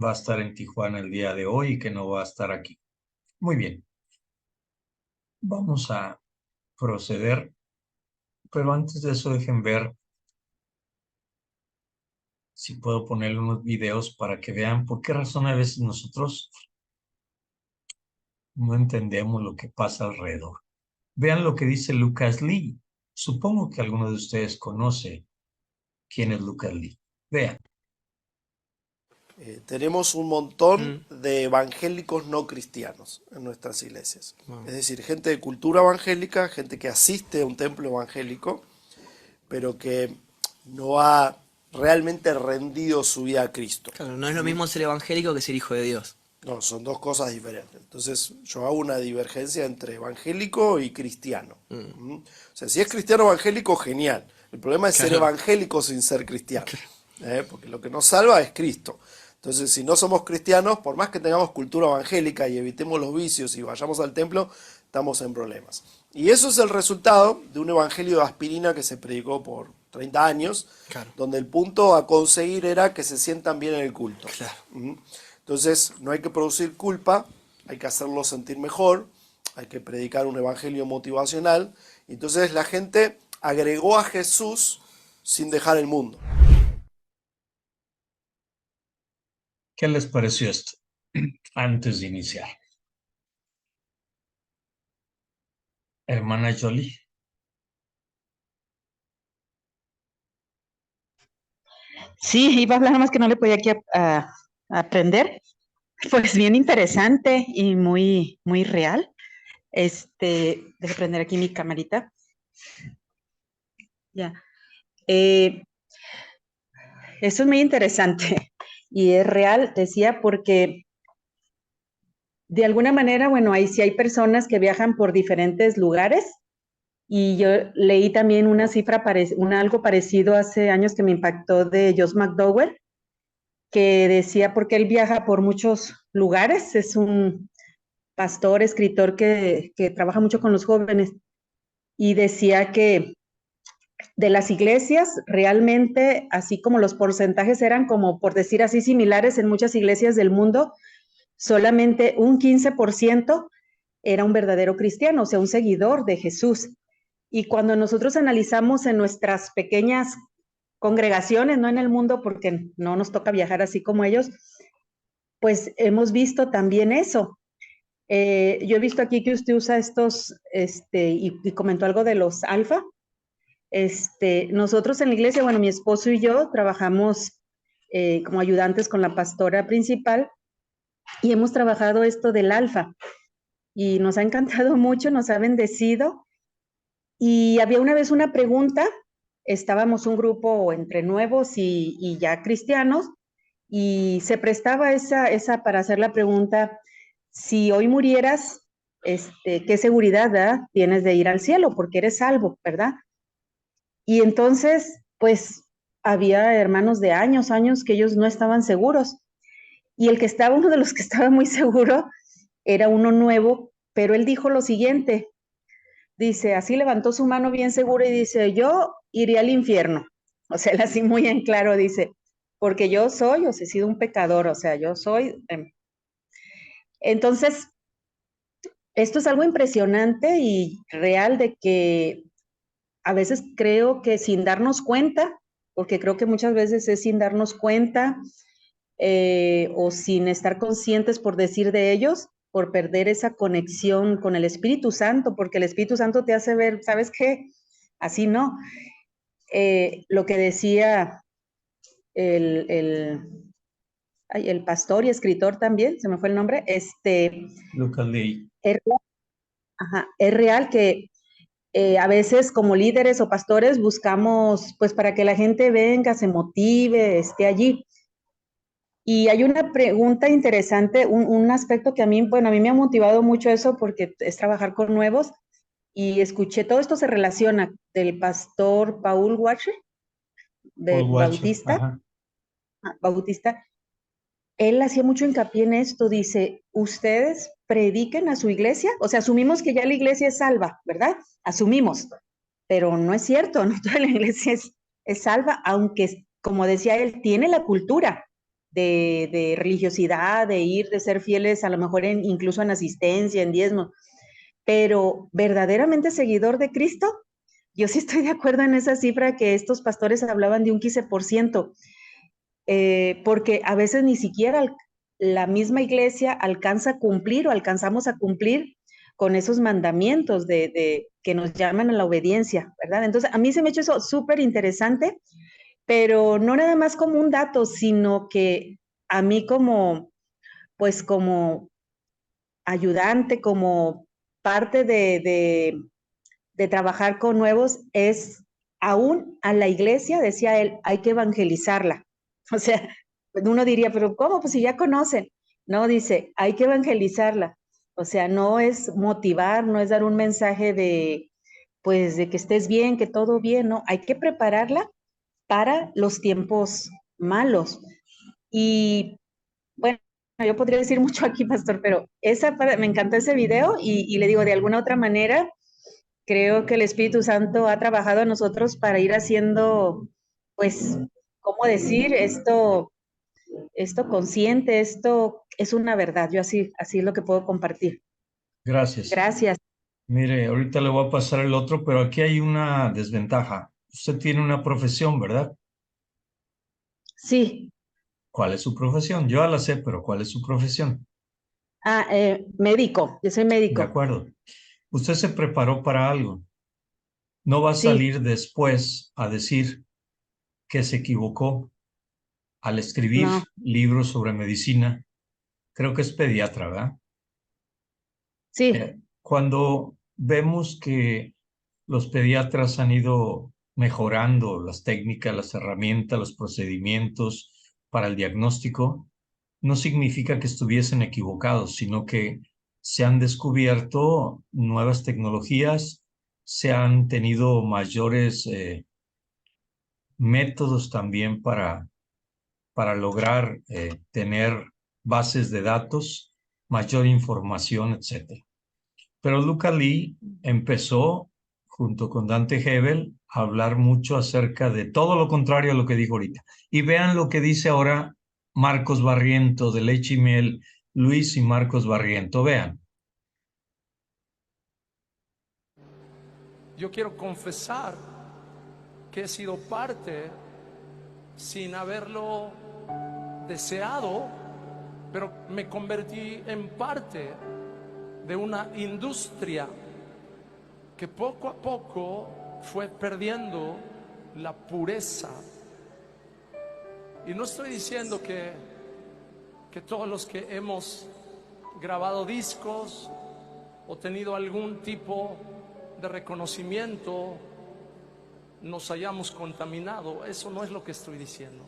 va a estar en Tijuana el día de hoy y que no va a estar aquí. Muy bien, vamos a proceder, pero antes de eso dejen ver si puedo ponerle unos videos para que vean por qué razón a veces nosotros no entendemos lo que pasa alrededor. Vean lo que dice Lucas Lee. Supongo que alguno de ustedes conoce quién es Lucas Lee. Vean. Tenemos un montón Mm, de evangélicos no cristianos en nuestras iglesias. wow. Es decir, gente de cultura evangélica, gente que asiste a un templo evangélico, pero que no ha realmente rendido su vida a Cristo. Claro, no es lo mismo ser evangélico que ser hijo de Dios. No, son dos cosas diferentes. Entonces yo hago una divergencia entre evangélico y cristiano. ¿Mm? O sea, si es cristiano evangélico, genial. El problema es ser Claro. evangélico sin ser cristiano. Porque lo que nos salva es Cristo. Entonces, si no somos cristianos, por más que tengamos cultura evangélica y evitemos los vicios y vayamos al templo, estamos en problemas. Y eso es el resultado de un evangelio de aspirina que se predicó por 30 años, Claro. donde el punto a conseguir era que se sientan bien en el culto. Claro. ¿Mm? Entonces, no hay que producir culpa, hay que hacerlo sentir mejor, hay que predicar un evangelio motivacional. Entonces, la gente agregó a Jesús sin dejar el mundo. ¿Qué les pareció esto? Antes de iniciar. Hermana Jolie. Sí, iba a hablar más que no le podía aquí a aprender. Pues bien interesante y muy real. Deje prender aquí mi camarita. Ya. Eh, Eso es muy interesante y es real, decía, porque de alguna manera, bueno, ahí sí hay personas que viajan por diferentes lugares y yo leí también una cifra, algo parecido hace años que me impactó de Josh McDowell, que decía porque él viaja por muchos lugares, es un pastor, escritor que trabaja mucho con los jóvenes y decía que de las iglesias realmente, así como los porcentajes eran como por decir así similares en muchas iglesias del mundo, solamente un 15% era un verdadero cristiano, o sea, un seguidor de Jesús. Y cuando nosotros analizamos en nuestras pequeñas congregaciones, no en el mundo, porque no nos toca viajar así como ellos, pues hemos visto también eso. Yo he visto aquí que usted usa estos, y comentó algo de los alfa. Nosotros en la iglesia, bueno, mi esposo y yo trabajamos como ayudantes con la pastora principal y hemos trabajado esto del alfa y nos ha encantado mucho, nos ha bendecido. Y había una vez una pregunta, estábamos un grupo entre nuevos y ya cristianos, y se prestaba esa para hacer la pregunta, si hoy murieras, ¿qué seguridad tienes de ir al cielo? Porque eres salvo, ¿verdad? Y entonces, pues, había hermanos de años que ellos no estaban seguros. Y el que estaba, uno de los que estaba muy seguro, era uno nuevo, pero él dijo lo siguiente, dice, así levantó su mano bien segura y dice, yo iré al infierno. O sea, él así muy en claro dice, porque yo soy, o sea, he sido un pecador, o sea, yo soy. Entonces, esto es algo impresionante y real de que a veces creo que sin darnos cuenta, porque creo que muchas veces es sin darnos cuenta o sin estar conscientes por decir de ellos, por perder esa conexión con el Espíritu Santo, porque el Espíritu Santo te hace ver, ¿sabes qué? Así no. Lo que decía el, el, el pastor y escritor también, se me fue el nombre, Lucas Lee. es, ajá, es real que a veces como líderes o pastores buscamos pues para que la gente venga, se motive, esté allí. Y hay una pregunta interesante, un aspecto que a mí, bueno, a mí me ha motivado mucho eso porque es trabajar con nuevos y escuché, todo esto se relaciona del pastor Paul Washer, de Paul Watcher. Bautista, Ajá. Bautista, él hacía mucho hincapié en esto, dice, ustedes prediquen a su iglesia, o sea, asumimos que ya la iglesia es salva, ¿verdad? Asumimos, pero no es cierto, no toda la iglesia es salva, aunque, como decía él, tiene la cultura, de religiosidad, de ir, de ser fieles, a lo mejor incluso en asistencia, en diezmo, pero verdaderamente seguidor de Cristo, yo sí estoy de acuerdo en esa cifra que estos pastores hablaban de un 15%, porque a veces ni siquiera la misma iglesia alcanza a cumplir o alcanzamos a cumplir con esos mandamientos que nos llaman a la obediencia, ¿verdad? Entonces, a mí se me ha hecho eso súper interesante, pero no nada más como un dato, sino que a mí como, pues como ayudante, como parte de trabajar con nuevos, es aún a la iglesia, decía él, hay que evangelizarla. O sea, uno diría, pero ¿cómo? Pues si ya conocen. No, dice, hay que evangelizarla. O sea, no es motivar, no es dar un mensaje de, pues, de que estés bien, que todo bien, no, hay que prepararla para los tiempos malos. Y bueno, yo podría decir mucho aquí, pastor, pero me encantó ese video y le digo, de alguna otra manera, creo que el Espíritu Santo ha trabajado en nosotros para ir haciendo, pues, ¿cómo decir? Esto consciente, esto es una verdad. Yo así es lo que puedo compartir. Gracias. Gracias. Mire, ahorita le voy a pasar el otro, pero aquí hay una desventaja. Usted tiene una profesión, ¿verdad? Sí. ¿Cuál es su profesión? Yo ya la sé, pero ¿cuál es su profesión? Médico. Yo soy De médico. acuerdo. Usted se preparó para algo. No va a Sí. salir después a decir que se equivocó al escribir No. libros sobre medicina. Creo que es pediatra, ¿verdad? Sí. Cuando vemos que los pediatras han ido mejorando las técnicas, las herramientas, los procedimientos para el diagnóstico, no significa que estuviesen equivocados, sino que se han descubierto nuevas tecnologías, se han tenido mayores métodos también para lograr tener bases de datos, mayor información, etcétera. Pero Luca Lee empezó, junto con Dante Hebel, a hablar mucho acerca de todo lo contrario a lo que dijo ahorita. Y vean lo que dice ahora Marcos Barriento de Leche y Miel, Luis y Marcos Barriento. Vean. Yo quiero confesar que he sido parte sin haberlo deseado, pero me convertí en parte de una industria que poco a poco fue perdiendo la pureza. Y no estoy diciendo que todos los que hemos grabado discos o tenido algún tipo de reconocimiento nos hayamos contaminado. Eso no es lo que estoy diciendo.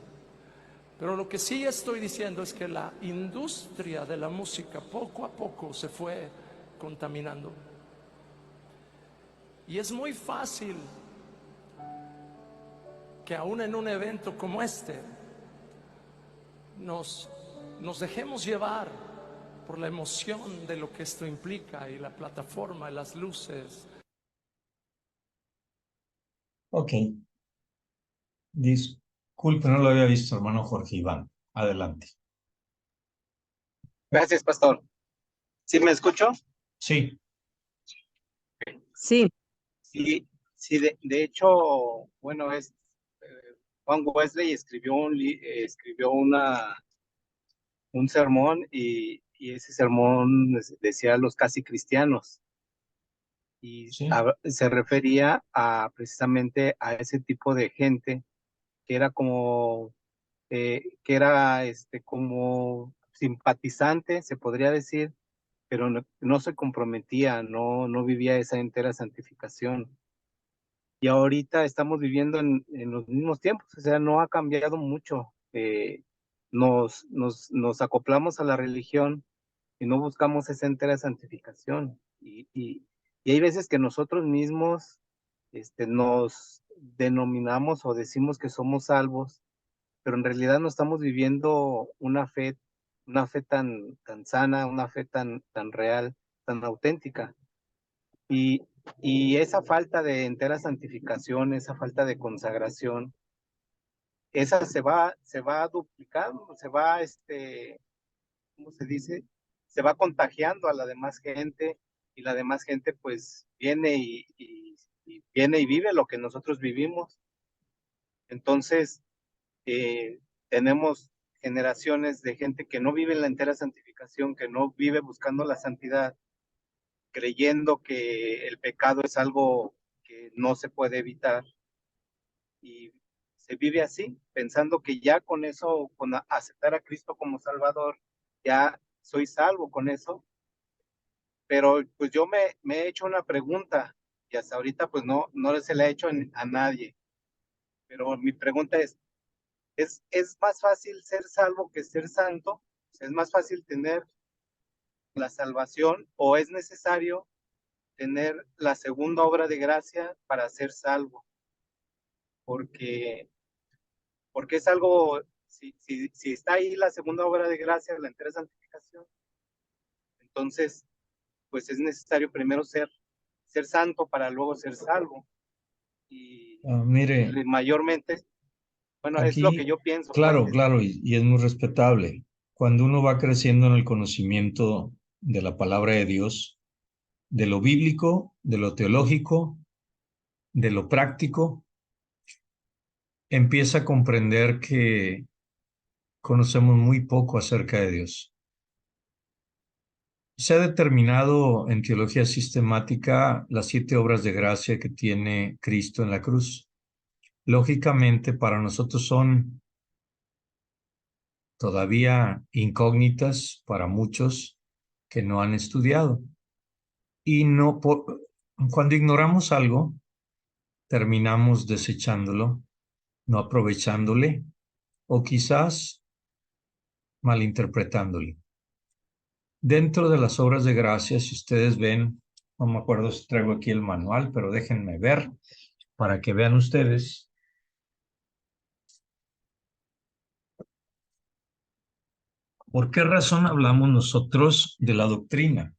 Pero lo que sí estoy diciendo es que la industria de la música poco a poco se fue contaminando. Y es muy fácil que aún en un evento como este nos dejemos llevar por la emoción de lo que esto implica y la plataforma, las luces. Ok. Disculpe, no lo había visto, hermano Jorge Iván. Adelante. Gracias, pastor. ¿Sí me escucho? Sí, Sí. Sí, sí, de hecho, bueno, eh, Juan Wesley escribió escribió un sermón y ese sermón decía los casi cristianos y sí. se refería a precisamente a ese tipo de gente que era como como simpatizante, se podría decir, pero no se comprometía, no vivía esa entera santificación. Y ahorita estamos viviendo en los mismos tiempos, o sea, no ha cambiado mucho. Nos acoplamos a la religión y no buscamos esa entera santificación. Y hay veces que nosotros mismos nos denominamos o decimos que somos salvos, pero en realidad no estamos viviendo una fe tan sana, una fe tan real, tan auténtica. Y, y esa falta de entera santificación, esa falta de consagración, esa se va duplicando, se va, ¿cómo se dice? Se va contagiando a la demás gente, y la demás gente pues viene y viene y vive lo que nosotros vivimos. Entonces, tenemos generaciones de gente que no vive en la entera santificación, que no vive buscando la santidad, creyendo que el pecado es algo que no se puede evitar, y se vive así, pensando que ya con eso, con aceptar a Cristo como Salvador, ya soy salvo con eso. Pero pues yo me he hecho una pregunta, y hasta ahorita pues no se la he hecho a nadie, pero mi pregunta ¿es más fácil ser salvo que ser santo? ¿Es más fácil tener la salvación, o es necesario tener la segunda obra de gracia para ser salvo? Porque, porque es algo, si está ahí la segunda obra de gracia, la entera santificación, entonces pues es necesario primero ser santo para luego ser salvo. Y Mire, mayormente, bueno, es lo que aquí, yo pienso, pues. claro, claro, y es muy respetable. Cuando uno va creciendo en el conocimiento de la palabra de Dios, de lo bíblico, de lo teológico, de lo práctico, empieza a comprender que conocemos muy poco acerca de Dios. Se ha determinado en teología sistemática las 7 obras de gracia que tiene Cristo en la cruz. Lógicamente, para nosotros son todavía incógnitas para muchos que no han estudiado. Y cuando ignoramos algo, terminamos desechándolo, no aprovechándole o quizás malinterpretándole. Dentro de las obras de gracia, si ustedes ven, no me acuerdo si traigo aquí el manual, pero déjenme ver para que vean ustedes. ¿Por qué razón hablamos nosotros de la doctrina?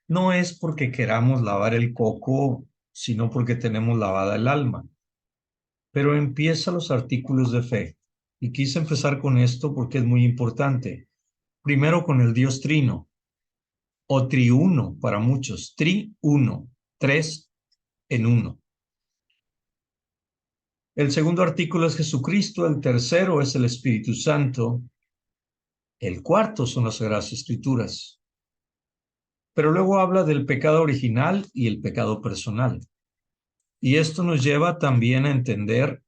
No es porque queramos lavar el coco, sino porque tenemos lavada el alma. Pero empieza los artículos de fe. Y quise empezar con esto porque es muy importante. Primero con el Dios Trino, o triuno para muchos, triuno, 3 en 1. El segundo artículo es Jesucristo, el tercero es el Espíritu Santo, el cuarto son las Sagradas Escrituras. Pero luego habla del pecado original y el pecado personal. Y esto nos lleva también a entender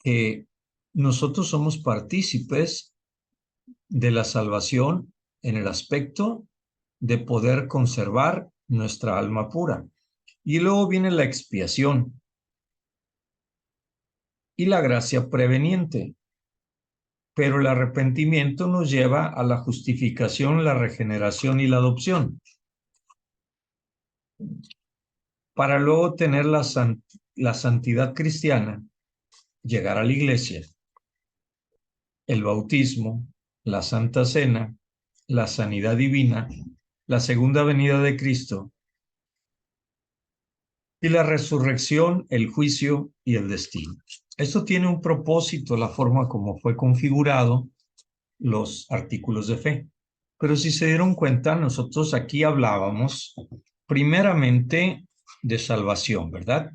que nosotros somos partícipes de la salvación en el aspecto de poder conservar nuestra alma pura. Y luego viene la expiación y la gracia preveniente. Pero el arrepentimiento nos lleva a la justificación, la regeneración y la adopción, para luego tener la santidad cristiana, llegar a la iglesia, el bautismo, la Santa Cena, la sanidad divina, la segunda venida de Cristo y la resurrección, el juicio y el destino. Esto tiene un propósito, la forma como fue configurado los artículos de fe. Pero si se dieron cuenta, nosotros aquí hablábamos primeramente de salvación, ¿verdad?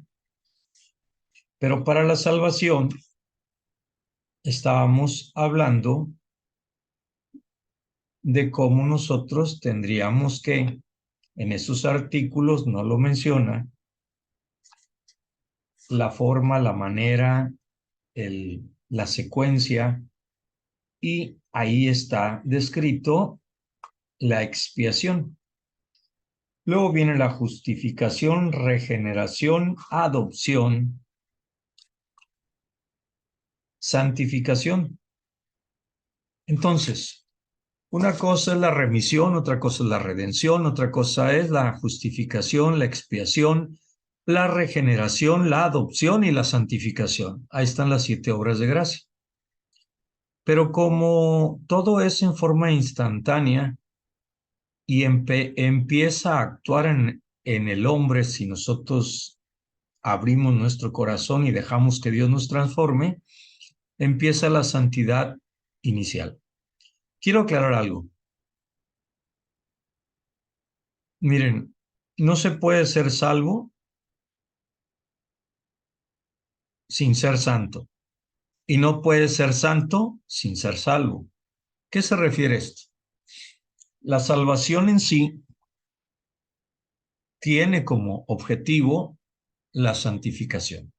Pero para la salvación estábamos hablando de cómo nosotros tendríamos que, en esos artículos no lo menciona, la forma, la manera, la secuencia, y ahí está descrito la expiación. Luego viene la justificación, regeneración, adopción, santificación. Entonces, una cosa es la remisión, otra cosa es la redención, otra cosa es la justificación, la expiación, la regeneración, la adopción y la santificación. Ahí están las 7 obras de gracia. Pero como todo es en forma instantánea y empieza a actuar en el hombre si nosotros abrimos nuestro corazón y dejamos que Dios nos transforme, empieza la santidad inicial. Quiero aclarar algo. Miren, no se puede ser salvo sin ser santo. Y no puede ser santo sin ser salvo. ¿Qué se refiere a esto? La salvación en sí tiene como objetivo la santificación,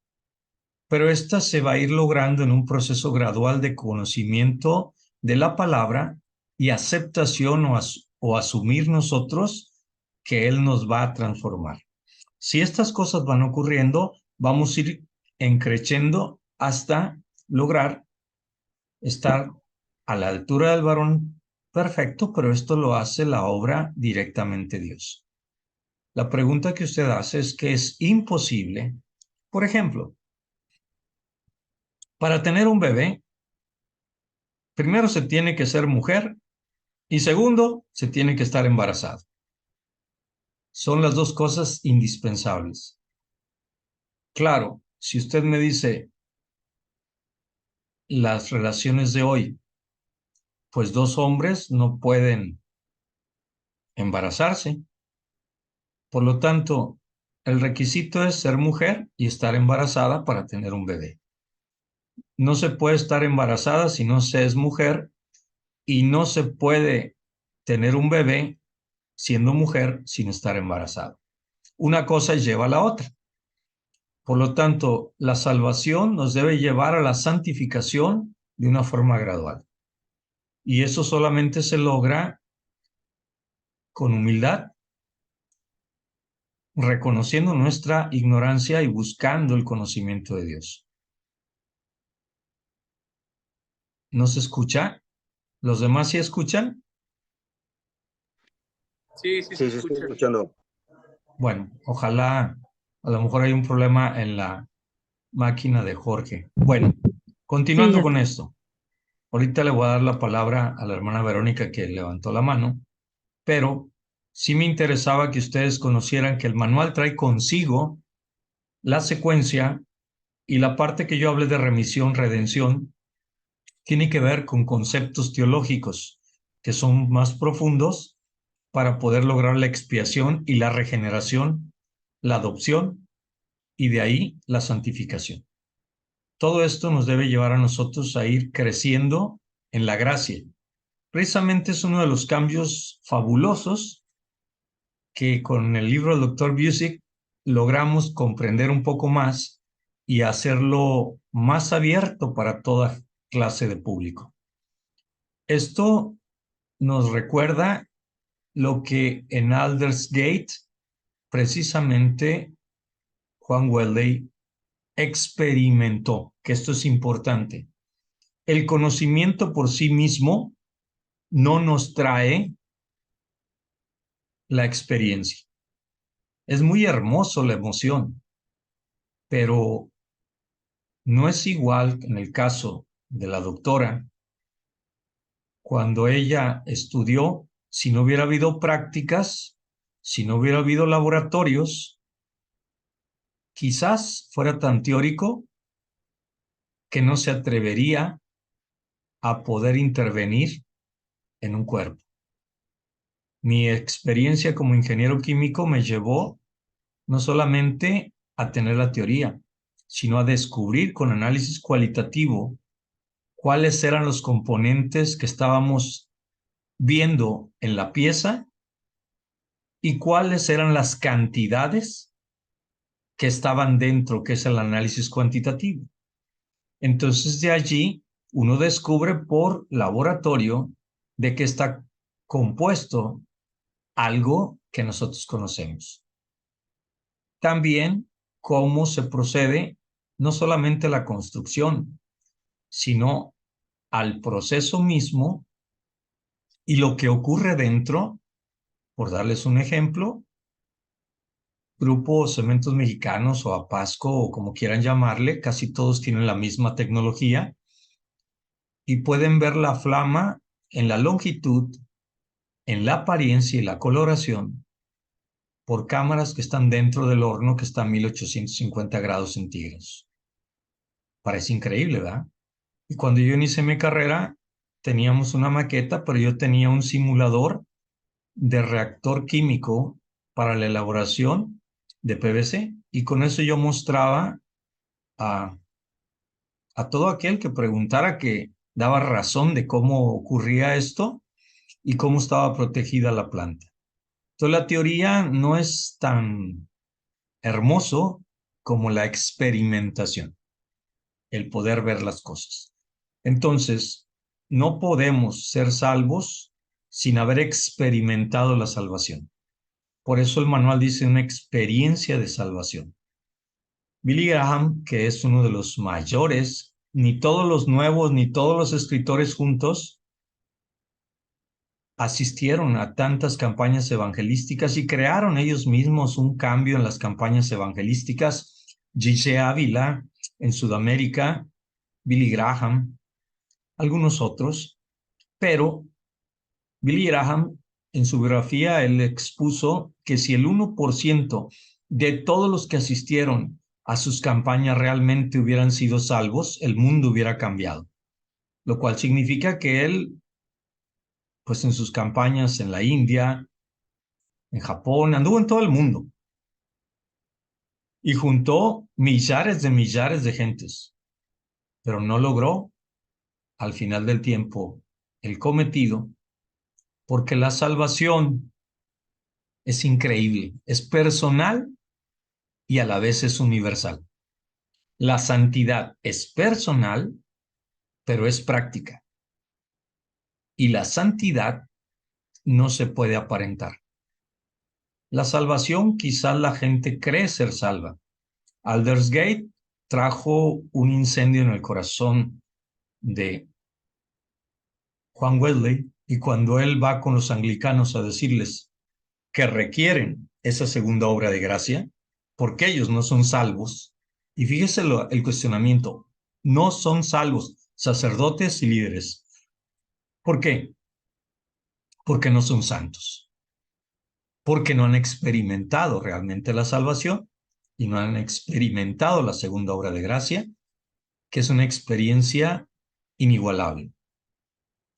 pero esta se va a ir logrando en un proceso gradual de conocimiento de la palabra y aceptación o asumir nosotros que Él nos va a transformar. Si estas cosas van ocurriendo, vamos a ir creciendo hasta lograr estar a la altura del varón perfecto, pero esto lo hace la obra directamente Dios. La pregunta que usted hace es que es imposible. Por ejemplo, para tener un bebé, primero se tiene que ser mujer y segundo, se tiene que estar embarazado. Son las dos cosas indispensables. Claro, si usted me dice las relaciones de hoy, pues dos hombres no pueden embarazarse. Por lo tanto, el requisito es ser mujer y estar embarazada para tener un bebé. No se puede estar embarazada si no se es mujer y no se puede tener un bebé siendo mujer sin estar embarazada. Una cosa lleva a la otra. Por lo tanto, la salvación nos debe llevar a la santificación de una forma gradual. Y eso solamente se logra con humildad, reconociendo nuestra ignorancia y buscando el conocimiento de Dios. ¿No se escucha? ¿Los demás sí escuchan? Sí, sí, se estoy escucha. escuchando. Bueno, ojalá, a lo mejor hay un problema en la máquina de Jorge. Bueno, continuando Sí, con esto. Ahorita le voy a dar la palabra a la hermana Verónica que levantó la mano, pero sí me interesaba que ustedes conocieran que el manual trae consigo la secuencia y la parte que yo hablé de remisión, redención, tiene que ver con conceptos teológicos que son más profundos para poder lograr la expiación y la regeneración, la adopción y de ahí la santificación. Todo esto nos debe llevar a nosotros a ir creciendo en la gracia. Precisamente es uno de los cambios fabulosos que con el libro del Dr. Busick logramos comprender un poco más y hacerlo más abierto para toda clase de público. Esto nos recuerda lo que en Aldersgate precisamente Juan Wesley experimentó, que esto es importante. El conocimiento por sí mismo no nos trae la experiencia. Es muy hermoso la emoción, pero no es igual en el caso de la doctora. Cuando ella estudió, si no hubiera habido prácticas, si no hubiera habido laboratorios, quizás fuera tan teórico que no se atrevería a poder intervenir en un cuerpo. Mi experiencia como ingeniero químico me llevó no solamente a tener la teoría, sino a descubrir con análisis cualitativo cuáles eran los componentes que estábamos viendo en la pieza y cuáles eran las cantidades que estaban dentro, que es el análisis cuantitativo. Entonces de allí uno descubre por laboratorio de qué está compuesto algo que nosotros conocemos. También cómo se procede no solamente a la construcción, sino al proceso mismo y lo que ocurre dentro. Por darles un ejemplo, Grupo Cementos Mexicanos o Apasco o como quieran llamarle, casi todos tienen la misma tecnología y pueden ver la flama en la longitud, en la apariencia y la coloración por cámaras que están dentro del horno que está a 1850 grados centígrados. Parece increíble, ¿verdad? Y cuando yo inicié mi carrera, teníamos una maqueta, pero yo tenía un simulador de reactor químico para la elaboración de PVC. Y con eso yo mostraba a, a todo aquel que preguntara, que daba razón de cómo ocurría esto y cómo estaba protegida la planta. Entonces la teoría no es tan hermoso como la experimentación, el poder ver las cosas. Entonces, no podemos ser salvos sin haber experimentado la salvación. Por eso el manual dice una experiencia de salvación. Billy Graham, que es uno de los mayores, ni todos los nuevos, ni todos los escritores juntos asistieron a tantas campañas evangelísticas y crearon ellos mismos un cambio en las campañas evangelísticas. G.J. Ávila en Sudamérica, Billy Graham, algunos otros, pero Billy Graham en su biografía él expuso que si el 1% de todos los que asistieron a sus campañas realmente hubieran sido salvos, el mundo hubiera cambiado, lo cual significa que él, pues en sus campañas en la India, en Japón, anduvo en todo el mundo y juntó millares de gentes, pero no logró al final del tiempo el cometido, porque la salvación es increíble, es personal y a la vez es universal. La santidad es personal, pero es práctica. Y la santidad no se puede aparentar. La salvación, quizás la gente cree ser salva. Aldersgate trajo un incendio en el corazón de Juan Wesley, y cuando él va con los anglicanos a decirles que requieren esa segunda obra de gracia, porque ellos no son salvos, y fíjese el cuestionamiento, no son salvos sacerdotes y líderes. ¿Por qué? Porque no son santos, porque no han experimentado realmente la salvación y no han experimentado la segunda obra de gracia, que es una experiencia inigualable.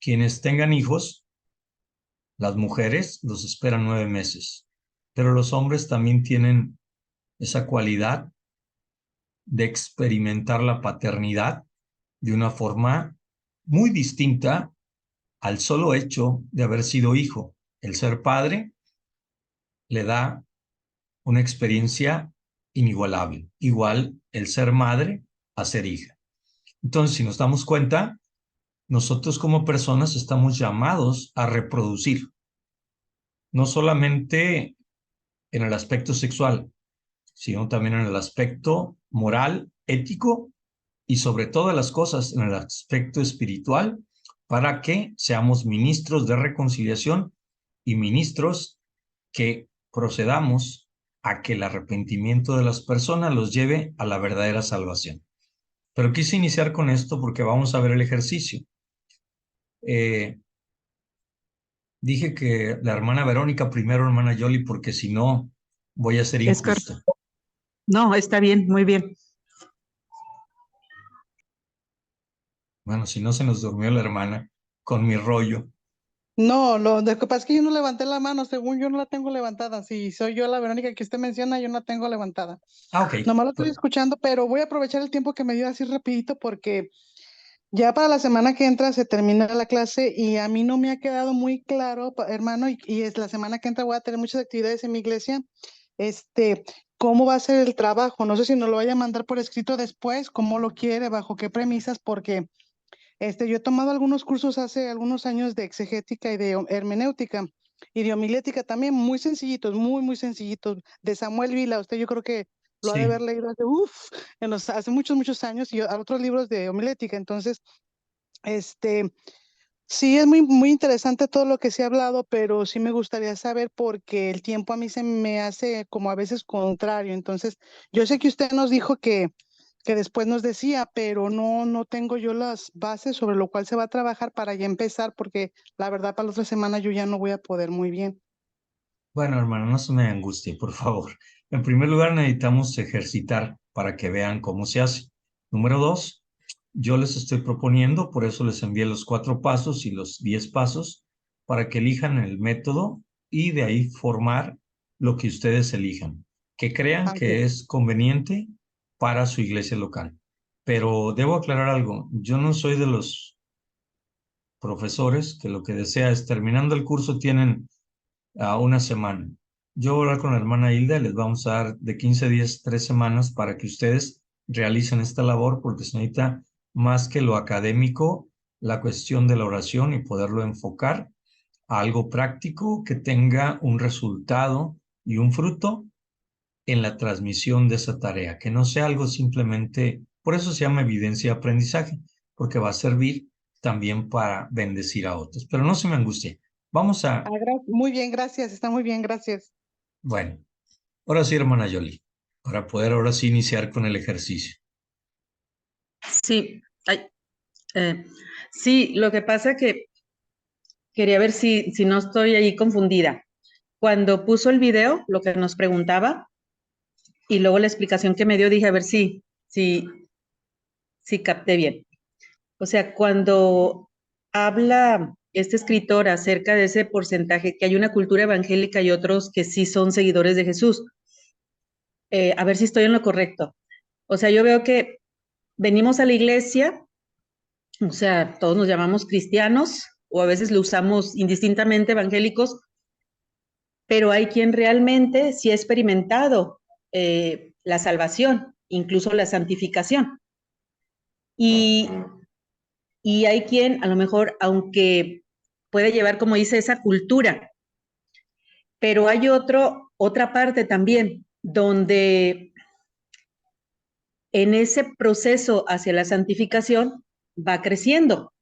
Quienes tengan hijos, las mujeres los esperan 9 meses, pero los hombres también tienen esa cualidad de experimentar la paternidad de una forma muy distinta al solo hecho de haber sido hijo. El ser padre le da una experiencia inigualable, igual el ser madre a ser hija. Entonces, si nos damos cuenta, nosotros como personas estamos llamados a reproducir, no solamente en el aspecto sexual, sino también en el aspecto moral, ético y sobre todas las cosas en el aspecto espiritual, para que seamos ministros de reconciliación y ministros que procedamos a que el arrepentimiento de las personas los lleve a la verdadera salvación. Pero quise iniciar con esto porque vamos a ver el ejercicio. Dije que la hermana Verónica primero, hermana Yoli, porque si no voy a ser Es correcto. injusto. No, está bien, muy bien. Bueno, si no se nos durmió la hermana con mi rollo. No, lo que pasa es que yo no levanté la mano, según yo no la tengo levantada. Si soy yo la Verónica que usted menciona, yo no la tengo levantada. Ah, ok. Nomás lo estoy escuchando, pero voy a aprovechar el tiempo que me dio así rapidito porque ya para la semana que entra se termina la clase y a mí no me ha quedado muy claro, hermano, y es la semana que entra voy a tener muchas actividades en mi iglesia. Este, ¿cómo va a ser el trabajo? No sé si nos lo vaya a mandar por escrito después, cómo lo quiere, bajo qué premisas, porque yo he tomado algunos cursos hace algunos años de exegética y de hermenéutica y de homilética también, muy sencillitos, muy sencillitos. De Samuel Vila, usted yo creo que lo ha de Sí. haber leído hace muchos años y otros libros de homilética. Entonces, sí es muy interesante todo lo que se ha hablado, pero sí me gustaría saber porque el tiempo a mí se me hace como a veces contrario. Entonces, yo sé que usted nos dijo que después nos decía, pero no tengo yo las bases sobre lo cual se va a trabajar para ya empezar, porque la verdad para la otra semana yo ya no voy a poder muy bien. Bueno, hermano, no se me angustie, por favor. En primer lugar, necesitamos ejercitar para que vean cómo se hace. Número 2, yo les estoy proponiendo, por eso les envié los 4 pasos y los 10 pasos, para que elijan el método y de ahí formar lo que ustedes elijan, que crean Ok. que es conveniente para su iglesia local. Pero debo aclarar algo, yo no soy de los profesores que lo que desea es, terminando el curso, tienen una semana. Yo voy a hablar con la hermana Hilda y les vamos a dar de 15 días, 3 semanas para que ustedes realicen esta labor, porque se necesita más que lo académico, la cuestión de la oración y poderlo enfocar a algo práctico que tenga un resultado y un fruto en la transmisión de esa tarea, que no sea algo simplemente, por eso se llama evidencia de aprendizaje, porque va a servir también para bendecir a otros. Pero no se me angustie. Vamos a, Muy bien, gracias. Está muy bien, gracias. bueno, ahora sí, hermana Yoli, para poder ahora sí iniciar con el ejercicio. Sí, ay, eh, sí, lo que pasa que quería ver si no estoy ahí confundida. Cuando puso el video, lo que nos preguntaba, y luego la explicación que me dio, dije, a ver si capté bien. O sea, cuando habla este escritor acerca de ese porcentaje, que hay una cultura evangélica y otros que sí son seguidores de Jesús, a ver si estoy en lo correcto. O sea, yo veo que venimos a la iglesia, o sea, todos nos llamamos cristianos, o a veces lo usamos indistintamente evangélicos, pero hay quien realmente sí ha experimentado la salvación, incluso la santificación. Y, y hay quien, a lo mejor, aunque puede llevar, como dice, esa cultura, pero hay otra parte también, donde en ese proceso hacia la santificación va creciendo.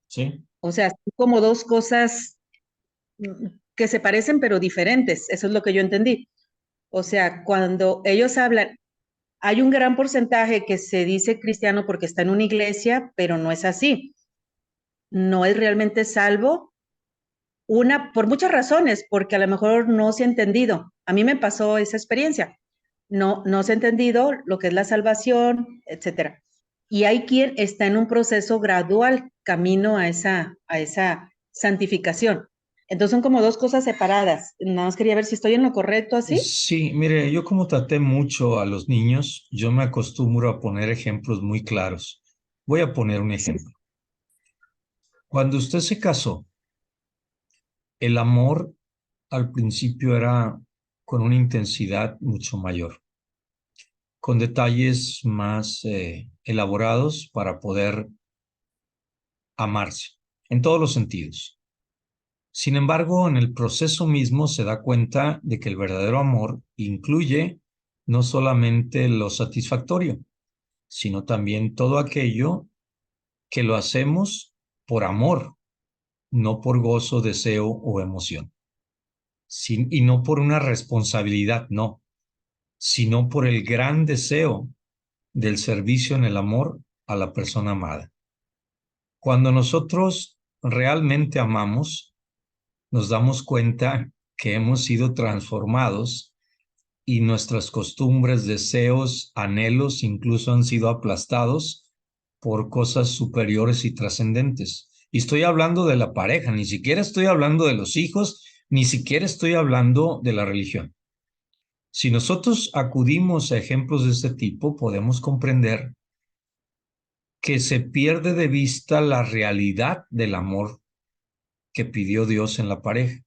¿Sí? O sea, son como dos cosas que se parecen pero diferentes. Eso es lo que yo entendí. O sea, cuando ellos hablan, hay un gran porcentaje que se dice cristiano porque está en una iglesia, pero no es así. No es realmente salvo. Por muchas razones, porque a lo mejor no se ha entendido. A mí me pasó esa experiencia. No se ha entendido lo que es la salvación, etcétera. Y hay quien está en un proceso gradual camino a esa santificación. Entonces son como dos cosas separadas. Nada más quería ver si estoy en lo correcto así. Sí, mire, yo como traté mucho a los niños, yo me acostumbro a poner ejemplos muy claros. Voy a poner un Sí, ejemplo. Cuando usted se casó, el amor al principio era con una intensidad mucho mayor, con detalles más elaborados para poder amarse, en todos los sentidos. Sin embargo, en el proceso mismo se da cuenta de que el verdadero amor incluye no solamente lo satisfactorio, sino también todo aquello que lo hacemos por amor, no por gozo, deseo o emoción, y no por una responsabilidad, no, sino por el gran deseo del servicio en el amor a la persona amada. Cuando nosotros realmente amamos, nos damos cuenta que hemos sido transformados y nuestras costumbres, deseos, anhelos incluso han sido aplastados por cosas superiores y trascendentes. Y estoy hablando de la pareja, ni siquiera estoy hablando de los hijos, ni siquiera estoy hablando de la religión. Si nosotros acudimos a ejemplos de este tipo, podemos comprender que se pierde de vista la realidad del amor que pidió Dios en la pareja.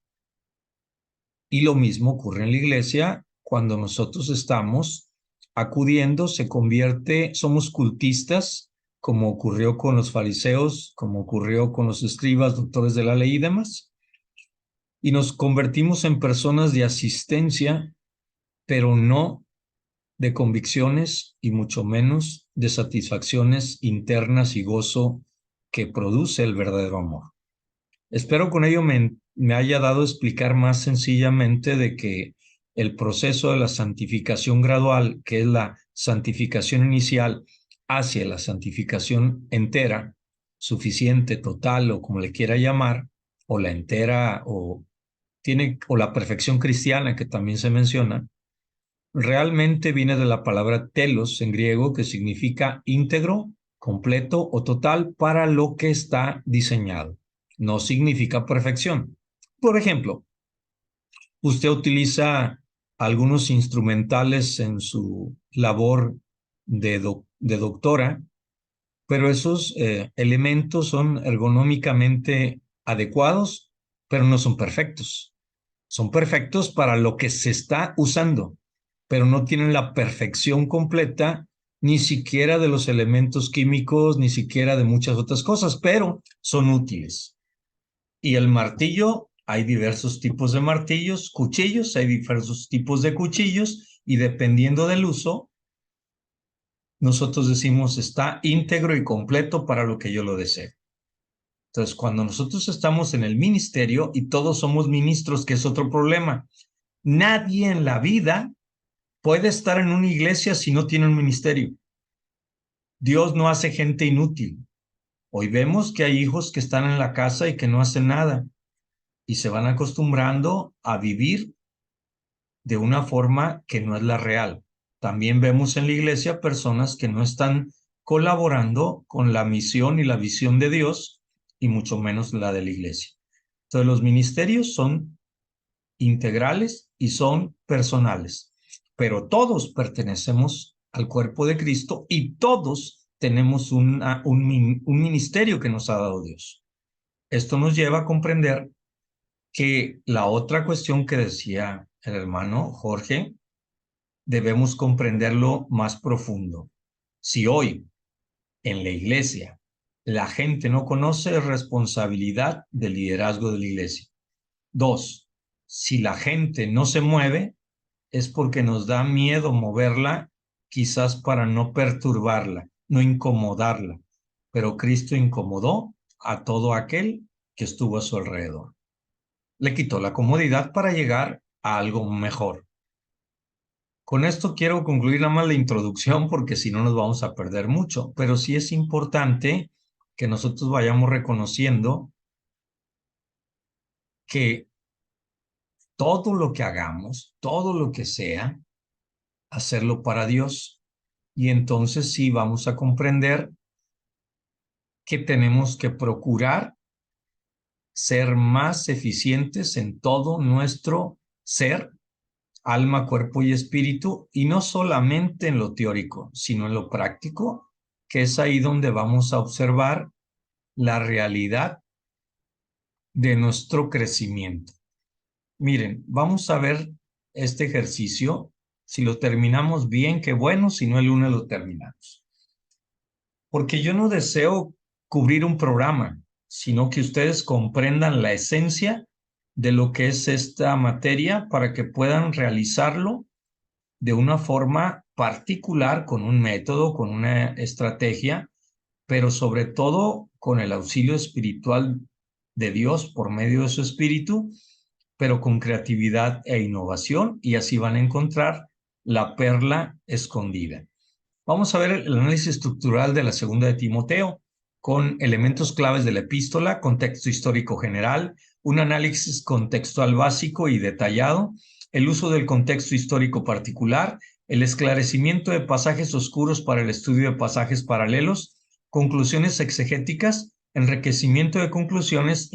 Y lo mismo ocurre en la iglesia cuando nosotros estamos acudiendo, somos cultistas, como ocurrió con los fariseos, como ocurrió con los escribas, doctores de la ley y demás, y nos convertimos en personas de asistencia, pero no de convicciones y mucho menos de satisfacciones internas y gozo que produce el verdadero amor. Espero con ello me haya dado a explicar más sencillamente de que el proceso de la santificación gradual, que es la santificación inicial hacia la santificación entera, suficiente, total o como le quiera llamar, o la entera o la perfección cristiana que también se menciona, realmente viene de la palabra telos en griego, que significa íntegro, completo o total para lo que está diseñado. No significa perfección. Por ejemplo, usted utiliza algunos instrumentales en su labor de doctora, pero esos elementos son ergonómicamente adecuados, pero no son perfectos. Son perfectos para lo que se está usando, pero no tienen la perfección completa ni siquiera de los elementos químicos, ni siquiera de muchas otras cosas, pero son útiles. Y el martillo, hay diversos tipos de martillos, cuchillos, hay diversos tipos de cuchillos, y dependiendo del uso, nosotros decimos está íntegro y completo para lo que yo lo deseo. Entonces, cuando nosotros estamos en el ministerio, y todos somos ministros, que es otro problema, nadie en la vida puede estar en una iglesia si no tiene un ministerio. Dios no hace gente inútil. Hoy vemos que hay hijos que están en la casa y que no hacen nada, y se van acostumbrando a vivir de una forma que no es la real. También vemos en la iglesia personas que no están colaborando con la misión y la visión de Dios, y mucho menos la de la iglesia. Entonces, los ministerios son integrales y son personales, pero todos pertenecemos al cuerpo de Cristo y todos tenemos un ministerio que nos ha dado Dios. Esto nos lleva a comprender que la otra cuestión que decía el hermano Jorge, debemos comprenderlo más profundo. Si hoy en la iglesia la gente no conoce, es responsabilidad del liderazgo de la iglesia. 2, si la gente no se mueve, es porque nos da miedo moverla, quizás para no perturbarla, no incomodarla. Pero Cristo incomodó a todo aquel que estuvo a su alrededor. Le quitó la comodidad para llegar a algo mejor. Con esto quiero concluir nada más la introducción, porque si no nos vamos a perder mucho, pero sí es importante que nosotros vayamos reconociendo que todo lo que hagamos, todo lo que sea, hacerlo para Dios. Y entonces sí vamos a comprender que tenemos que procurar ser más eficientes en todo nuestro ser, alma, cuerpo y espíritu, y no solamente en lo teórico, sino en lo práctico, que es ahí donde vamos a observar la realidad de nuestro crecimiento. Miren, vamos a ver este ejercicio. Si lo terminamos bien, qué bueno, si no el lunes lo terminamos. Porque yo no deseo cubrir un programa, sino que ustedes comprendan la esencia de lo que es esta materia para que puedan realizarlo de una forma particular, con un método, con una estrategia, pero sobre todo con el auxilio espiritual de Dios por medio de su espíritu, pero con creatividad e innovación, y así van a encontrar la perla escondida. Vamos a ver el análisis estructural de la segunda de Timoteo, con elementos claves de la epístola, contexto histórico general, un análisis contextual básico y detallado, el uso del contexto histórico particular, el esclarecimiento de pasajes oscuros para el estudio de pasajes paralelos, conclusiones exegéticas, enriquecimiento de conclusiones,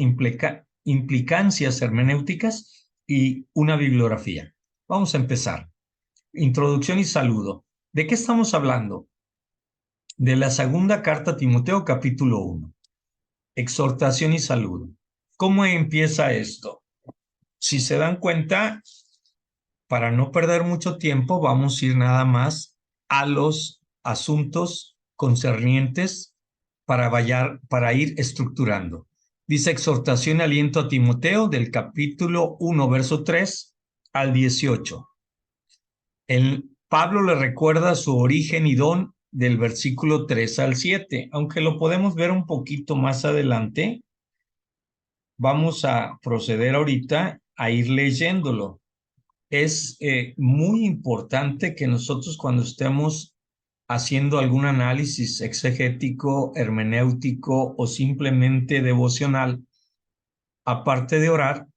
implicancias hermenéuticas y una bibliografía. Vamos a empezar. Introducción y saludo. ¿De qué estamos hablando? De la segunda carta a Timoteo, capítulo 1. Exhortación y saludo. ¿Cómo empieza esto? Si se dan cuenta, para no perder mucho tiempo, vamos a ir nada más a los asuntos concernientes para ir estructurando. Dice exhortación y aliento a Timoteo del capítulo 1, verso 3 al 18. Pablo le recuerda su origen y don del versículo 3 al 7, aunque lo podemos ver un poquito más adelante. Vamos a proceder ahorita a ir leyéndolo. Es muy importante que nosotros, cuando estemos haciendo algún análisis exegético, hermenéutico o simplemente devocional, aparte de orar,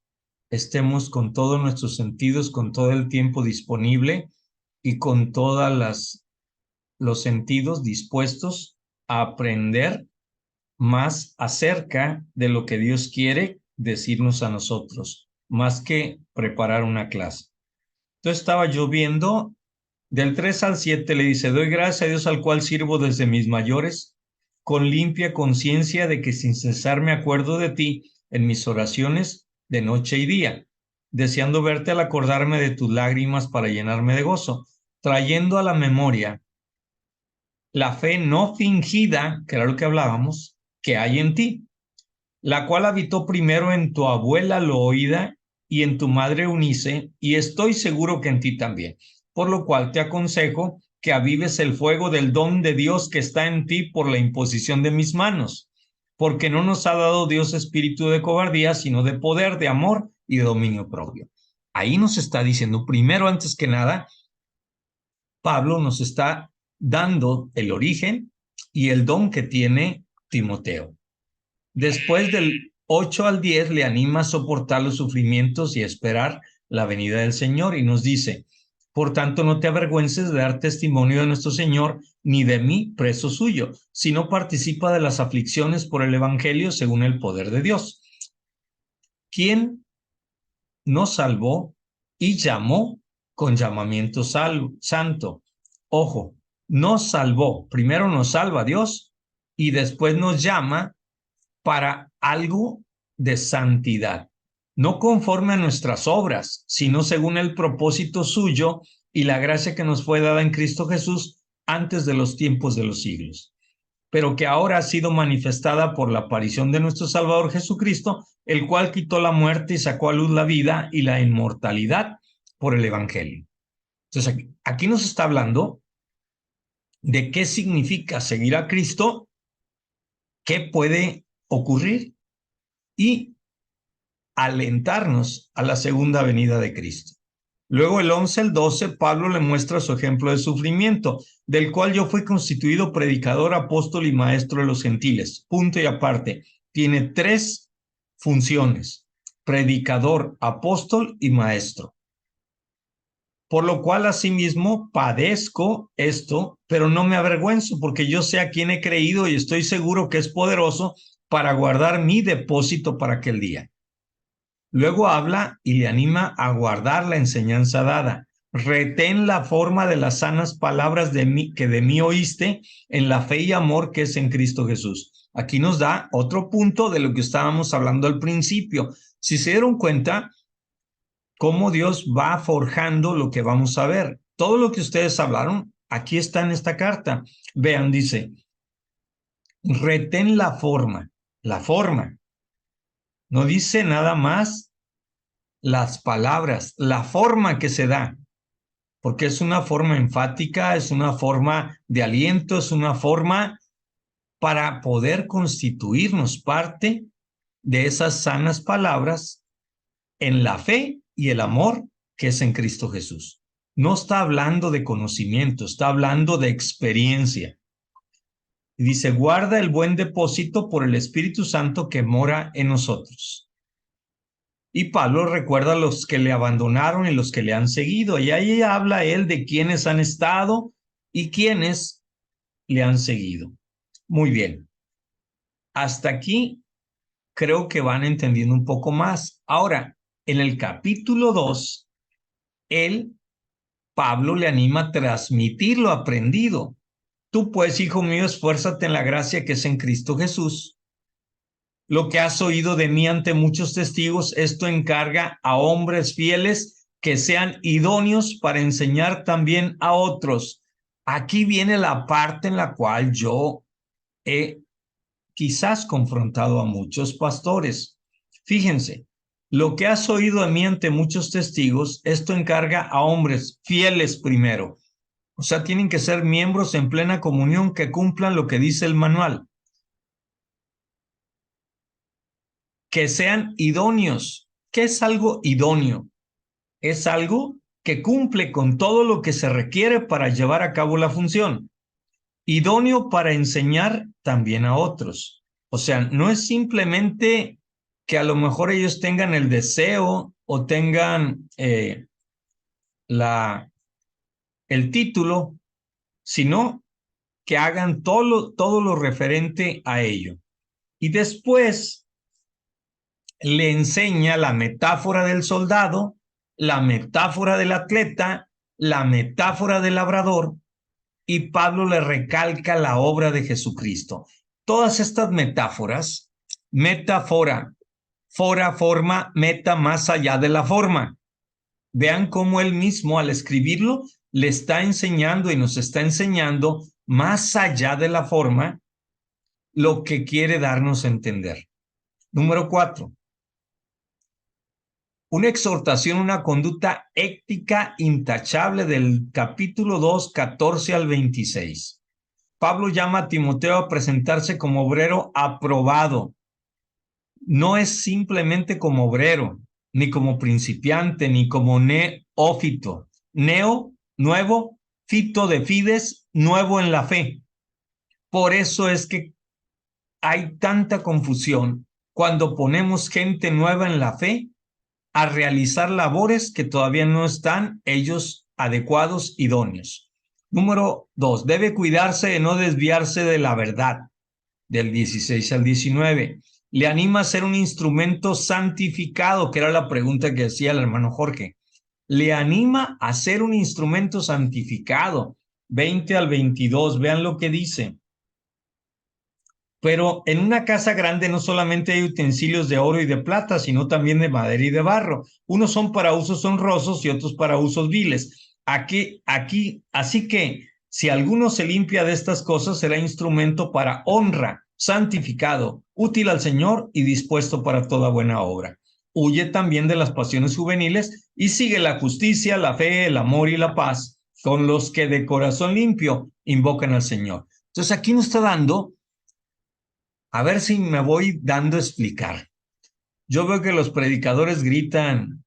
estemos con todos nuestros sentidos, con todo el tiempo disponible y con todas los sentidos dispuestos a aprender más acerca de lo que Dios quiere decirnos a nosotros, más que preparar una clase. Entonces estaba yo viendo, del 3 al 7 le dice, doy gracias a Dios al cual sirvo desde mis mayores, con limpia conciencia de que sin cesar me acuerdo de ti en mis oraciones de noche y día, deseando verte al acordarme de tus lágrimas para llenarme de gozo, trayendo a la memoria la fe no fingida, que era lo que hablábamos, que hay en ti, la cual habitó primero en tu abuela Loída y en tu madre Eunice, y estoy seguro que en ti también. Por lo cual te aconsejo que avives el fuego del don de Dios que está en ti por la imposición de mis manos, porque no nos ha dado Dios espíritu de cobardía, sino de poder, de amor y de dominio propio. Ahí nos está diciendo, primero, antes que nada, Pablo nos está dando el origen y el don que tiene Timoteo. Después del 8 al 10 le anima a soportar los sufrimientos y a esperar la venida del Señor y nos dice, por tanto no te avergüences de dar testimonio de nuestro Señor ni de mí, preso suyo, sino participa de las aflicciones por el Evangelio según el poder de Dios, quien nos salvó y llamó con llamamiento santo. Ojo, nos salvó, primero nos salva Dios y después nos llama para algo de santidad, no conforme a nuestras obras, sino según el propósito suyo y la gracia que nos fue dada en Cristo Jesús antes de los tiempos de los siglos, pero que ahora ha sido manifestada por la aparición de nuestro Salvador Jesucristo, el cual quitó la muerte y sacó a luz la vida y la inmortalidad por el Evangelio. Entonces, aquí nos está hablando de qué significa seguir a Cristo, qué puede ocurrir y alentarnos a la segunda venida de Cristo. Luego el 11 al 12, Pablo le muestra su ejemplo de sufrimiento, del cual yo fui constituido predicador, apóstol y maestro de los gentiles. Punto y aparte. Tiene 3 funciones: predicador, apóstol y maestro. Por lo cual asimismo padezco esto, pero no me avergüenzo, porque yo sé a quién he creído y estoy seguro que es poderoso para guardar mi depósito para aquel día. Luego habla y le anima a guardar la enseñanza dada. Retén la forma de las sanas palabras que de mí oíste en la fe y amor que es en Cristo Jesús. Aquí nos da otro punto de lo que estábamos hablando al principio. Si se dieron cuenta, cómo Dios va forjando lo que vamos a ver. Todo lo que ustedes hablaron, aquí está en esta carta. Vean, dice, retén la forma. La forma. No dice nada más las palabras, la forma que se da, porque es una forma enfática, es una forma de aliento, es una forma para poder constituirnos parte de esas sanas palabras en la fe y el amor que es en Cristo Jesús. No está hablando de conocimiento, está hablando de experiencia. Y dice, guarda el buen depósito por el Espíritu Santo que mora en nosotros. Y Pablo recuerda a los que le abandonaron y los que le han seguido. Y ahí habla él de quienes han estado y quienes le han seguido. Muy bien. Hasta aquí creo que van entendiendo un poco más. Ahora, en el capítulo 2, Pablo le anima a transmitir lo aprendido. Tú pues, hijo mío, esfuérzate en la gracia que es en Cristo Jesús. Lo que has oído de mí ante muchos testigos, esto encarga a hombres fieles que sean idóneos para enseñar también a otros. Aquí viene la parte en la cual yo he quizás confrontado a muchos pastores. Fíjense, lo que has oído de mí ante muchos testigos, esto encarga a hombres fieles primero. O sea, tienen que ser miembros en plena comunión que cumplan lo que dice el manual. Que sean idóneos. ¿Qué es algo idóneo? Es algo que cumple con todo lo que se requiere para llevar a cabo la función. Idóneo para enseñar también a otros. O sea, no es simplemente que a lo mejor ellos tengan el deseo o tengan el título, sino que hagan todo lo referente a ello. Y después le enseña la metáfora del soldado, la metáfora del atleta, la metáfora del labrador, y Pablo le recalca la obra de Jesucristo. Todas estas metáforas, metáfora, fora, forma, meta, más allá de la forma. Vean cómo él mismo al escribirlo le está enseñando y nos está enseñando más allá de la forma lo que quiere darnos a entender. Número 4. Una exhortación, una conducta ética intachable del capítulo 2, 14 al 26. Pablo llama a Timoteo a presentarse como obrero aprobado. No es simplemente como obrero, ni como principiante, ni como neófito. Neo, nuevo, fito de fides, nuevo en la fe. Por eso es que hay tanta confusión cuando ponemos gente nueva en la fe a realizar labores que todavía no están ellos adecuados, idóneos. Número 2, debe cuidarse de no desviarse de la verdad, del 16 al 19. Le anima a ser un instrumento santificado, que era la pregunta que hacía el hermano Jorge. Le anima a ser un instrumento santificado, 20 al 22, vean lo que dice. Pero en una casa grande no solamente hay utensilios de oro y de plata, sino también de madera y de barro. Unos son para usos honrosos y otros para usos viles. Así que si alguno se limpia de estas cosas, será instrumento para honra, santificado, útil al Señor y dispuesto para toda buena obra. Huye también de las pasiones juveniles y sigue la justicia, la fe, el amor y la paz con los que de corazón limpio invocan al Señor. Entonces aquí nos está dando, a ver si me voy dando a explicar. Yo veo que los predicadores gritan,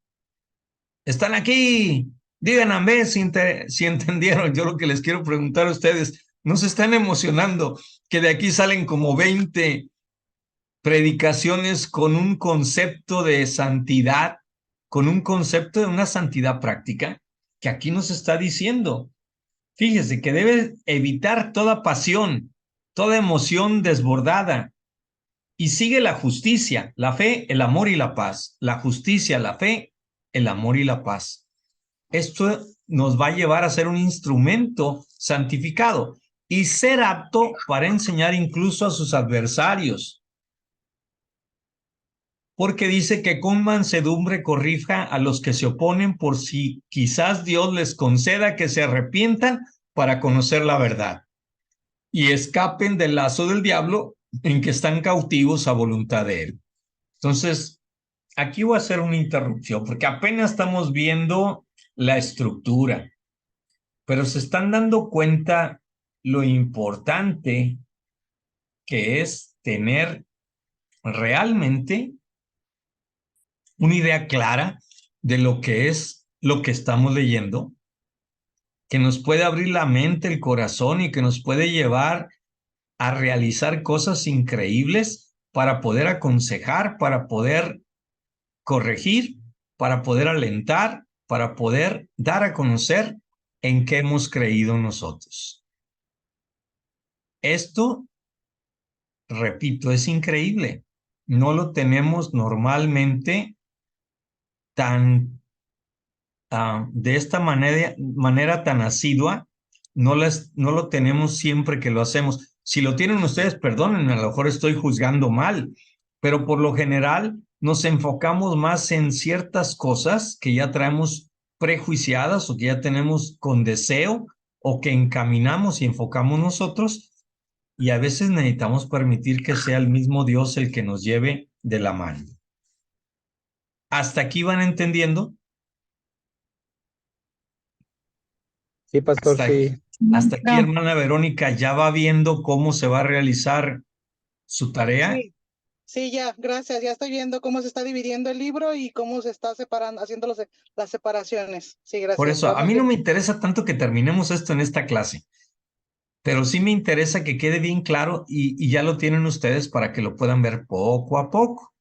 están aquí, digan amén si entendieron. Yo lo que les quiero preguntar a ustedes, ¿no se están emocionando que de aquí salen como 20 predicaciones con un concepto de santidad, con un concepto de una santidad práctica, que aquí nos está diciendo? Fíjese que debe evitar toda pasión, toda emoción desbordada, y sigue la justicia, la fe, el amor y la paz. La justicia, la fe, el amor y la paz. Esto nos va a llevar a ser un instrumento santificado y ser apto para enseñar incluso a sus adversarios. Porque dice que con mansedumbre corrija a los que se oponen, por si quizás Dios les conceda que se arrepientan para conocer la verdad y escapen del lazo del diablo en que están cautivos a voluntad de él. Entonces, aquí voy a hacer una interrupción porque apenas estamos viendo la estructura, pero se están dando cuenta lo importante que es tener realmente una idea clara de lo que es lo que estamos leyendo, que nos puede abrir la mente, el corazón y que nos puede llevar a realizar cosas increíbles para poder aconsejar, para poder corregir, para poder alentar, para poder dar a conocer en qué hemos creído nosotros. Esto, repito, es increíble. No lo tenemos normalmente de esta manera tan asidua, no lo tenemos siempre que lo hacemos. Si lo tienen ustedes, perdónenme, a lo mejor estoy juzgando mal, pero por lo general nos enfocamos más en ciertas cosas que ya traemos prejuiciadas o que ya tenemos con deseo o que encaminamos y enfocamos nosotros, y a veces necesitamos permitir que sea el mismo Dios el que nos lleve de la mano. ¿Hasta aquí van entendiendo? Sí, pastor, sí. Hasta aquí, hermana Verónica, ¿ya va viendo cómo se va a realizar su tarea? Sí, sí, ya, gracias. Ya estoy viendo cómo se está dividiendo el libro y cómo se está separando, haciendo las separaciones. Sí, gracias. Por eso, a mí no me interesa tanto que terminemos esto en esta clase, pero sí me interesa que quede bien claro y ya lo tienen ustedes para que lo puedan ver poco a poco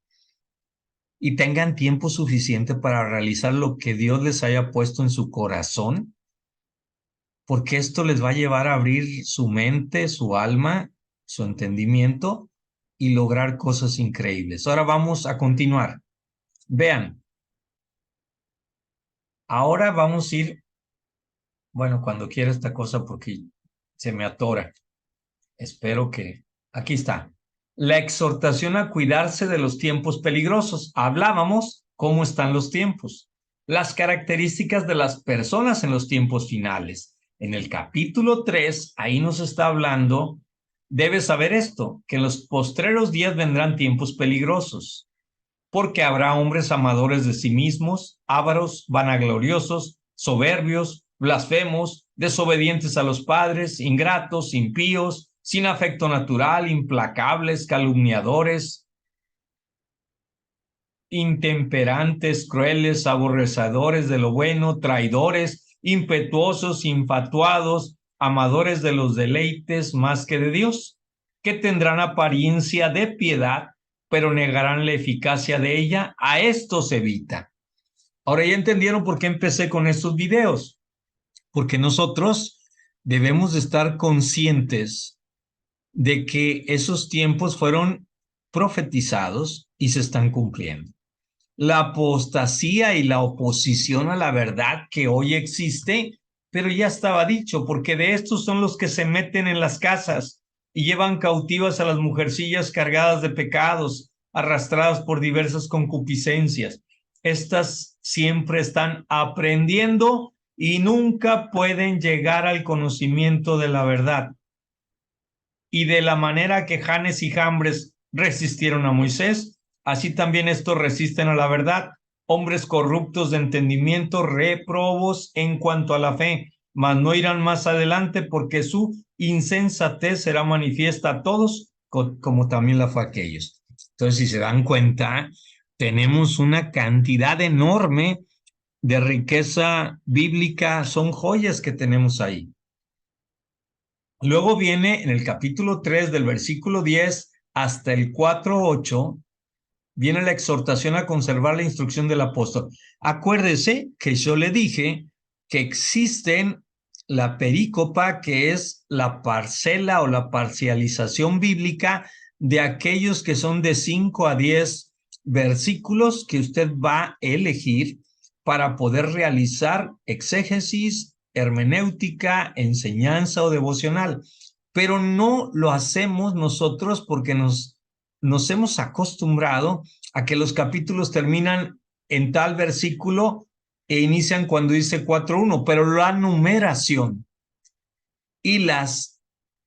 y tengan tiempo suficiente para realizar lo que Dios les haya puesto en su corazón porque esto les va a llevar a abrir su mente, su alma, su entendimiento y lograr cosas increíbles. Ahora vamos a continuar. Vean, ahora vamos a ir, bueno, cuando quiera esta cosa porque se me atora. Espero que... Aquí está. La exhortación a cuidarse de los tiempos peligrosos. Hablábamos cómo están los tiempos. Las características de las personas en los tiempos finales. En el capítulo 3, ahí nos está hablando, debes saber esto, que en los postreros días vendrán tiempos peligrosos, porque habrá hombres amadores de sí mismos, ávaros, vanagloriosos, soberbios, blasfemos, desobedientes a los padres, ingratos, impíos, sin afecto natural, implacables, calumniadores, intemperantes, crueles, aborrecedores de lo bueno, traidores, impetuosos, infatuados, amadores de los deleites más que de Dios, que tendrán apariencia de piedad, pero negarán la eficacia de ella. A esto se evita. Ahora ya entendieron por qué empecé con estos videos, porque nosotros debemos de estar conscientes de que esos tiempos fueron profetizados y se están cumpliendo. La apostasía y la oposición a la verdad que hoy existe, pero ya estaba dicho, porque de estos son los que se meten en las casas y llevan cautivas a las mujercillas cargadas de pecados, arrastradas por diversas concupiscencias. Estas siempre están aprendiendo y nunca pueden llegar al conocimiento de la verdad. Y de la manera que Janes y Jambres resistieron a Moisés, así también estos resisten a la verdad, hombres corruptos de entendimiento, réprobos en cuanto a la fe, mas no irán más adelante porque su insensatez será manifiesta a todos, como también la fue a aquellos. Entonces, si se dan cuenta, tenemos una cantidad enorme de riqueza bíblica, son joyas que tenemos ahí. Luego viene en el capítulo 3 del versículo 10 hasta el 4:8, viene la exhortación a conservar la instrucción del apóstol. Acuérdese que yo le dije que existen la perícopa, que es la parcela o la parcialización bíblica de aquellos que son de 5 a 10 versículos que usted va a elegir para poder realizar exégesis, hermenéutica, enseñanza o devocional. Pero no lo hacemos nosotros porque nos hemos acostumbrado a que los capítulos terminan en tal versículo e inician cuando dice 4:1, pero la numeración y las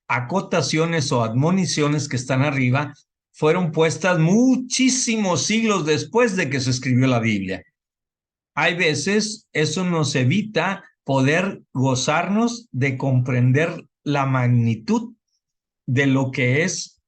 acotaciones o admoniciones que están arriba fueron puestas muchísimos siglos después de que se escribió la Biblia. Hay veces eso nos evita poder gozarnos de comprender la magnitud de lo que es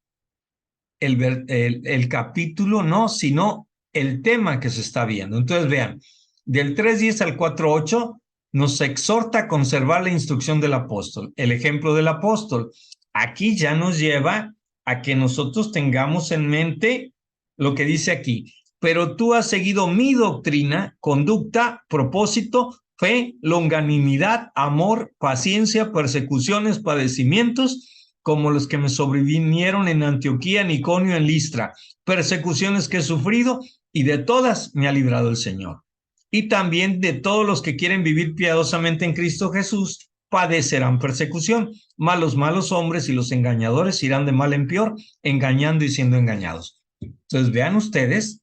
el capítulo, no, sino el tema que se está viendo. Entonces vean, del 3:10 al 4:8 nos exhorta a conservar la instrucción del apóstol, el ejemplo del apóstol. Aquí ya nos lleva a que nosotros tengamos en mente lo que dice aquí. Pero tú has seguido mi doctrina, conducta, propósito, fe, longanimidad, amor, paciencia, persecuciones, padecimientos, como los que me sobrevinieron en Antioquía, en Iconio, en Listra, persecuciones que he sufrido, y de todas me ha librado el Señor. Y también de todos los que quieren vivir piadosamente en Cristo Jesús, padecerán persecución. Mas los malos hombres y los engañadores irán de mal en peor, engañando y siendo engañados. Entonces vean ustedes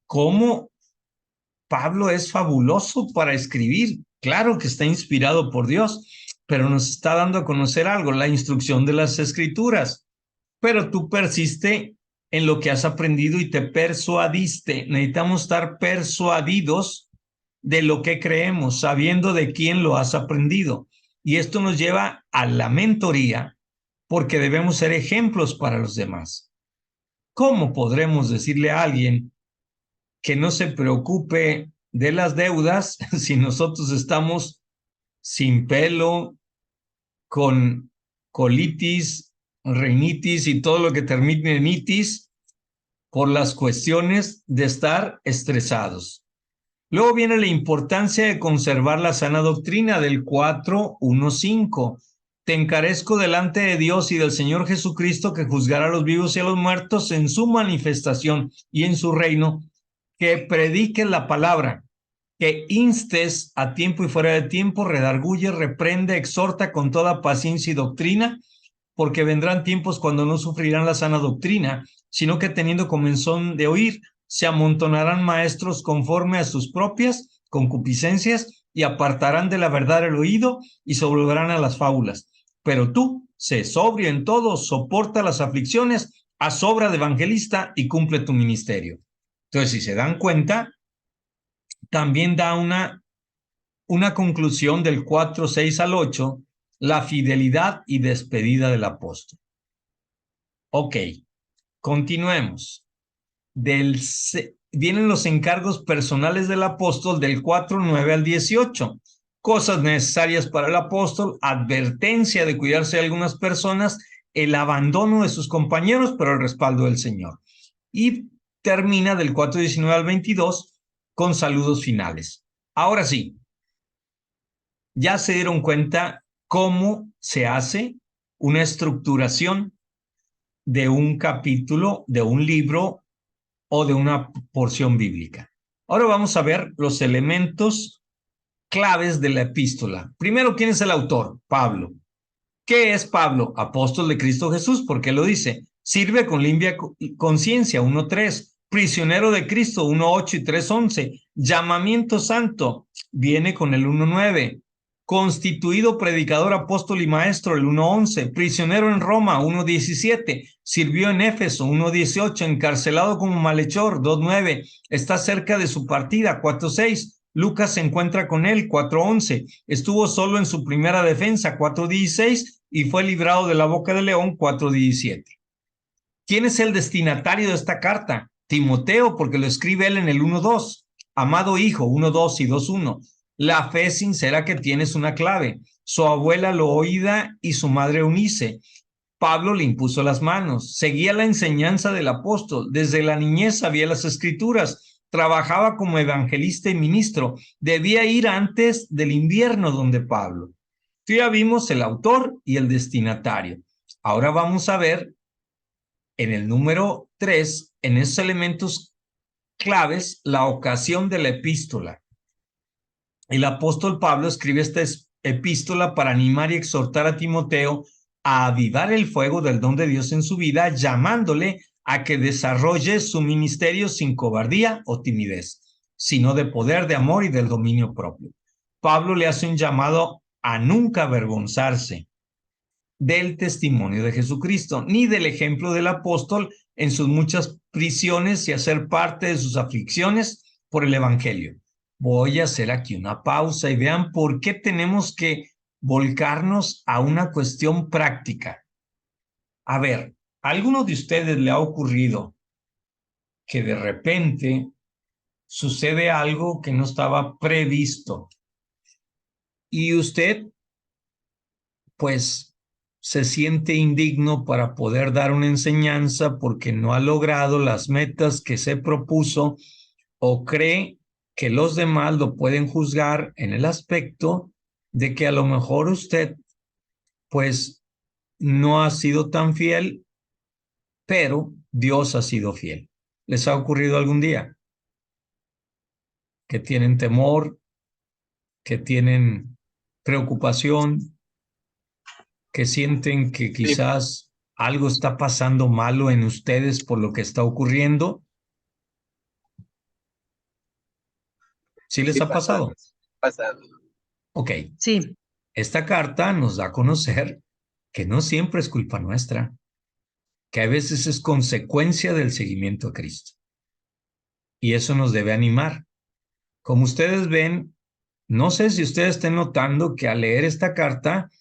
cómo Pablo es fabuloso para escribir. Claro que está inspirado por Dios, pero nos está dando a conocer algo, la instrucción de las Escrituras. Pero tú persiste en lo que has aprendido y te persuadiste. Necesitamos estar persuadidos de lo que creemos, sabiendo de quién lo has aprendido. Y esto nos lleva a la mentoría, porque debemos ser ejemplos para los demás. ¿Cómo podremos decirle a alguien que no se preocupe de las deudas si nosotros estamos sin pelo, con colitis, rinitis y todo lo que termine en itis por las cuestiones de estar estresados? Luego viene la importancia de conservar la sana doctrina del 4:1-5. Te encarezco delante de Dios y del Señor Jesucristo, que juzgará a los vivos y a los muertos en su manifestación y en su reino, que prediques la palabra, que instes a tiempo y fuera de tiempo, redarguye, reprende, exhorta con toda paciencia y doctrina, porque vendrán tiempos cuando no sufrirán la sana doctrina, sino que teniendo comezón de oír, se amontonarán maestros conforme a sus propias concupiscencias y apartarán de la verdad el oído y se volverán a las fábulas. Pero tú, sé sobrio en todo, soporta las aflicciones, haz obra de evangelista y cumple tu ministerio. Entonces, si se dan cuenta, también da una conclusión del 4:6-8, la fidelidad y despedida del apóstol. Ok, continuemos. Vienen los encargos personales del apóstol del 4:9-18. Cosas necesarias para el apóstol, advertencia de cuidarse de algunas personas, el abandono de sus compañeros, pero el respaldo del Señor. Y termina del 4:19-22 con saludos finales. Ahora sí, ya se dieron cuenta cómo se hace una estructuración de un capítulo, de un libro o de una porción bíblica. Ahora vamos a ver los elementos claves de la epístola. Primero, ¿quién es el autor? Pablo. ¿Qué es Pablo? Apóstol de Cristo Jesús, porque lo dice. Sirve con limpia conciencia, 1:3. Prisionero de Cristo, 1:8 y 3:11. Llamamiento santo, viene con el 1:9. Constituido predicador, apóstol y maestro, el 1:11. Prisionero en Roma, 1:17. Sirvió en Éfeso, 1:18. Encarcelado como malhechor, 2:9. Está cerca de su partida, 4:6. Lucas se encuentra con él, 4:11. Estuvo solo en su primera defensa, 4:16. Y fue librado de la boca del león, 4:17. ¿Quién es el destinatario de esta carta? Timoteo, porque lo escribe él en el 1:2. Amado hijo, 1:2 y 2:1. La fe sincera que tiene es una clave. Su abuela Loída y su madre Eunice. Pablo le impuso las manos. Seguía la enseñanza del apóstol. Desde la niñez sabía las escrituras. Trabajaba como evangelista y ministro. Debía ir antes del invierno donde Pablo. Ya vimos el autor y el destinatario. Ahora vamos a ver en el número 3, en esos elementos claves, la ocasión de la epístola. El apóstol Pablo escribe esta epístola para animar y exhortar a Timoteo a avivar el fuego del don de Dios en su vida, llamándole a que desarrolle su ministerio sin cobardía o timidez, sino de poder, de amor y del dominio propio. Pablo le hace un llamado a nunca avergonzarse del testimonio de Jesucristo, ni del ejemplo del apóstol en sus muchas prisiones y hacer parte de sus aflicciones por el evangelio. Voy a hacer aquí una pausa y vean por qué tenemos que volcarnos a una cuestión práctica. A ver, ¿a alguno de ustedes le ha ocurrido que de repente sucede algo que no estaba previsto y usted, pues, se siente indigno para poder dar una enseñanza porque no ha logrado las metas que se propuso o cree que los demás lo pueden juzgar en el aspecto de que a lo mejor usted, pues, no ha sido tan fiel, pero Dios ha sido fiel? ¿Les ha ocurrido algún día que tienen temor, que tienen preocupación, que sienten que quizás algo está pasando malo en ustedes por lo que está ocurriendo? ¿Sí les ha pasado? Pasado. Ok. Sí. Esta carta nos da a conocer que no siempre es culpa nuestra, que a veces es consecuencia del seguimiento a Cristo. Y eso nos debe animar. Como ustedes ven, no sé si ustedes estén notando que al leer esta carta,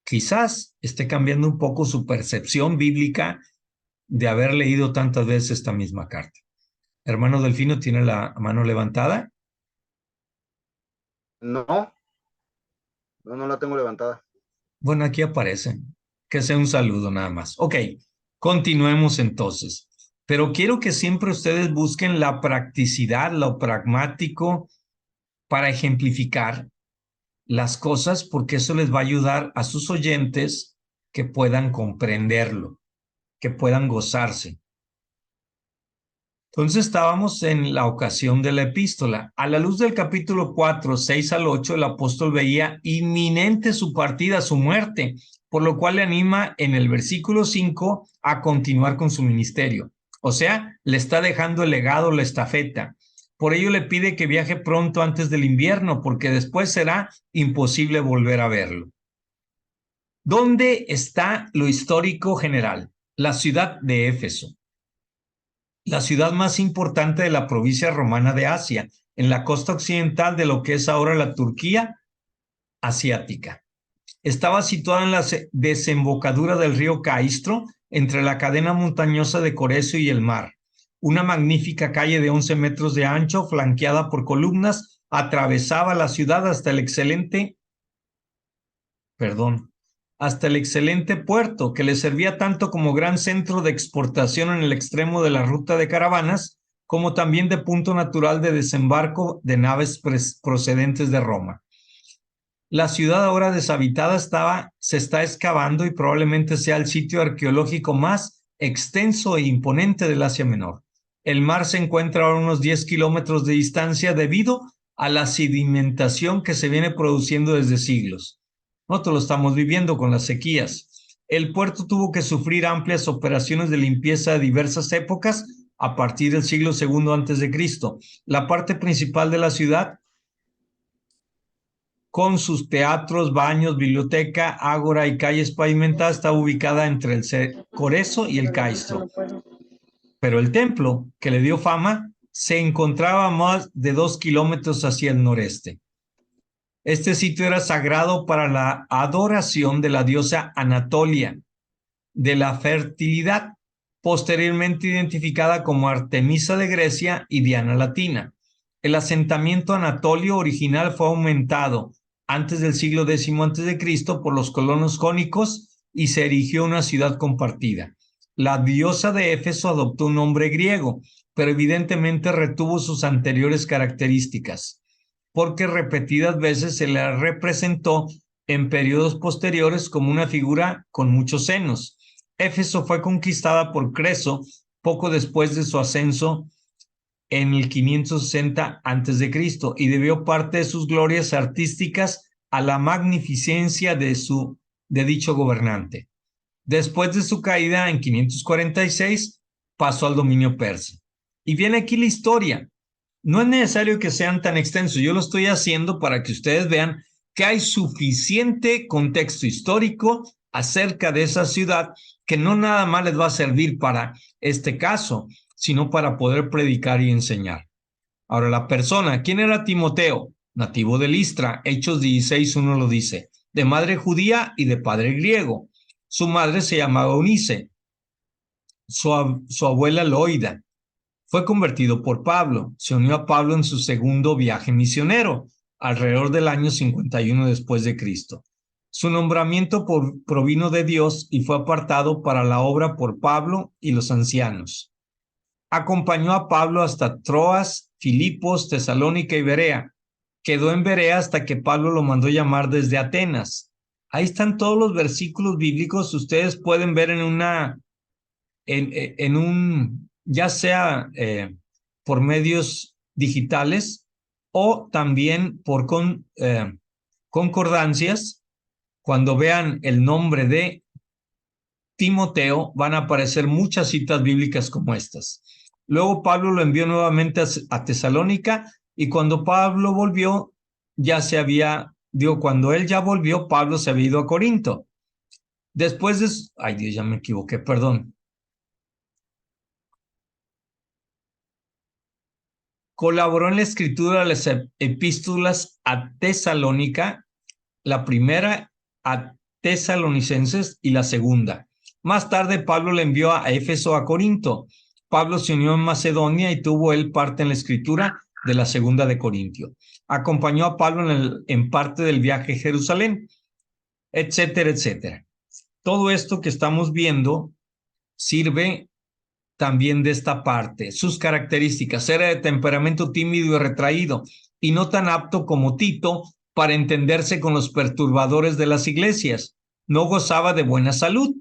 quizás esté cambiando un poco su percepción bíblica de haber leído tantas veces esta misma carta. Hermano Delfino, ¿tiene la mano levantada? No, no la tengo levantada. Bueno, aquí aparece. Que sea un saludo nada más. Ok, continuemos entonces. Pero quiero que siempre ustedes busquen la practicidad, lo pragmático para ejemplificar las cosas, porque eso les va a ayudar a sus oyentes que puedan comprenderlo, que puedan gozarse. Entonces estábamos en la ocasión de la epístola. A la luz del capítulo 4, 6 al 8, el apóstol veía inminente su partida, su muerte, por lo cual le anima en el versículo 5 a continuar con su ministerio. O sea, le está dejando el legado, la estafeta. Por ello le pide que viaje pronto antes del invierno, porque después será imposible volver a verlo. ¿Dónde está lo histórico general? La ciudad de Éfeso, la ciudad más importante de la provincia romana de Asia, en la costa occidental de lo que es ahora la Turquía asiática. Estaba situada en la desembocadura del río Caistro, entre la cadena montañosa de Coreso y el mar. Una magnífica calle de 11 metros de ancho, flanqueada por columnas, atravesaba la ciudad hasta el excelente puerto, que le servía tanto como gran centro de exportación en el extremo de la ruta de caravanas, como también de punto natural de desembarco de naves procedentes de Roma. La ciudad ahora deshabitada se está excavando y probablemente sea el sitio arqueológico más extenso e imponente del Asia Menor. El mar se encuentra a unos 10 kilómetros de distancia debido a la sedimentación que se viene produciendo desde siglos. Nosotros lo estamos viviendo con las sequías. El puerto tuvo que sufrir amplias operaciones de limpieza de diversas épocas a partir del siglo II a.C. La parte principal de la ciudad, con sus teatros, baños, biblioteca, ágora y calles pavimentadas, está ubicada entre el Coreso y el Caistro. Pero el templo, que le dio fama, se encontraba a más de 2 kilómetros hacia el noreste. Este sitio era sagrado para la adoración de la diosa Anatolia, de la fertilidad, posteriormente identificada como Artemisa de Grecia y Diana Latina. El asentamiento anatolio original fue aumentado antes del siglo X a.C. por los colonos jónicos y se erigió una ciudad compartida. La diosa de Éfeso adoptó un nombre griego, pero evidentemente retuvo sus anteriores características, porque repetidas veces se la representó en periodos posteriores como una figura con muchos senos. Éfeso fue conquistada por Creso poco después de su ascenso en el 560 a.C. y debió parte de sus glorias artísticas a la magnificencia de dicho gobernante. Después de su caída en 546, pasó al dominio persa. Y viene aquí la historia. No es necesario que sean tan extensos. Yo lo estoy haciendo para que ustedes vean que hay suficiente contexto histórico acerca de esa ciudad que no nada más les va a servir para este caso, sino para poder predicar y enseñar. Ahora, la persona, ¿quién era Timoteo? Nativo de Listra, Hechos 16:1 lo dice, de madre judía y de padre griego. Su madre se llamaba Eunice, su abuela Loida. Fue convertido por Pablo, se unió a Pablo en su segundo viaje misionero, alrededor del año 51 después de Cristo. Su nombramiento provino de Dios y fue apartado para la obra por Pablo y los ancianos. Acompañó a Pablo hasta Troas, Filipos, Tesalónica y Berea. Quedó en Berea hasta que Pablo lo mandó llamar desde Atenas. Ahí están todos los versículos bíblicos. Ustedes pueden ver ya sea por medios digitales o también por concordancias. Cuando vean el nombre de Timoteo, van a aparecer muchas citas bíblicas como estas. Luego Pablo lo envió nuevamente a Tesalónica y cuando Pablo volvió, cuando él ya volvió, Pablo se había ido a Corinto. Después de... Ay, Dios, ya me equivoqué, perdón. Colaboró en la escritura de las epístolas a Tesalónica, la primera a Tesalonicenses y la segunda. Más tarde Pablo le envió a Éfeso a Corinto. Pablo se unió en Macedonia y tuvo él parte en la escritura de la segunda de Corintio. Acompañó a Pablo en parte del viaje a Jerusalén, etcétera, etcétera. Todo esto que estamos viendo sirve también de esta parte. Sus características: era de temperamento tímido y retraído y no tan apto como Tito para entenderse con los perturbadores de las iglesias. No gozaba de buena salud.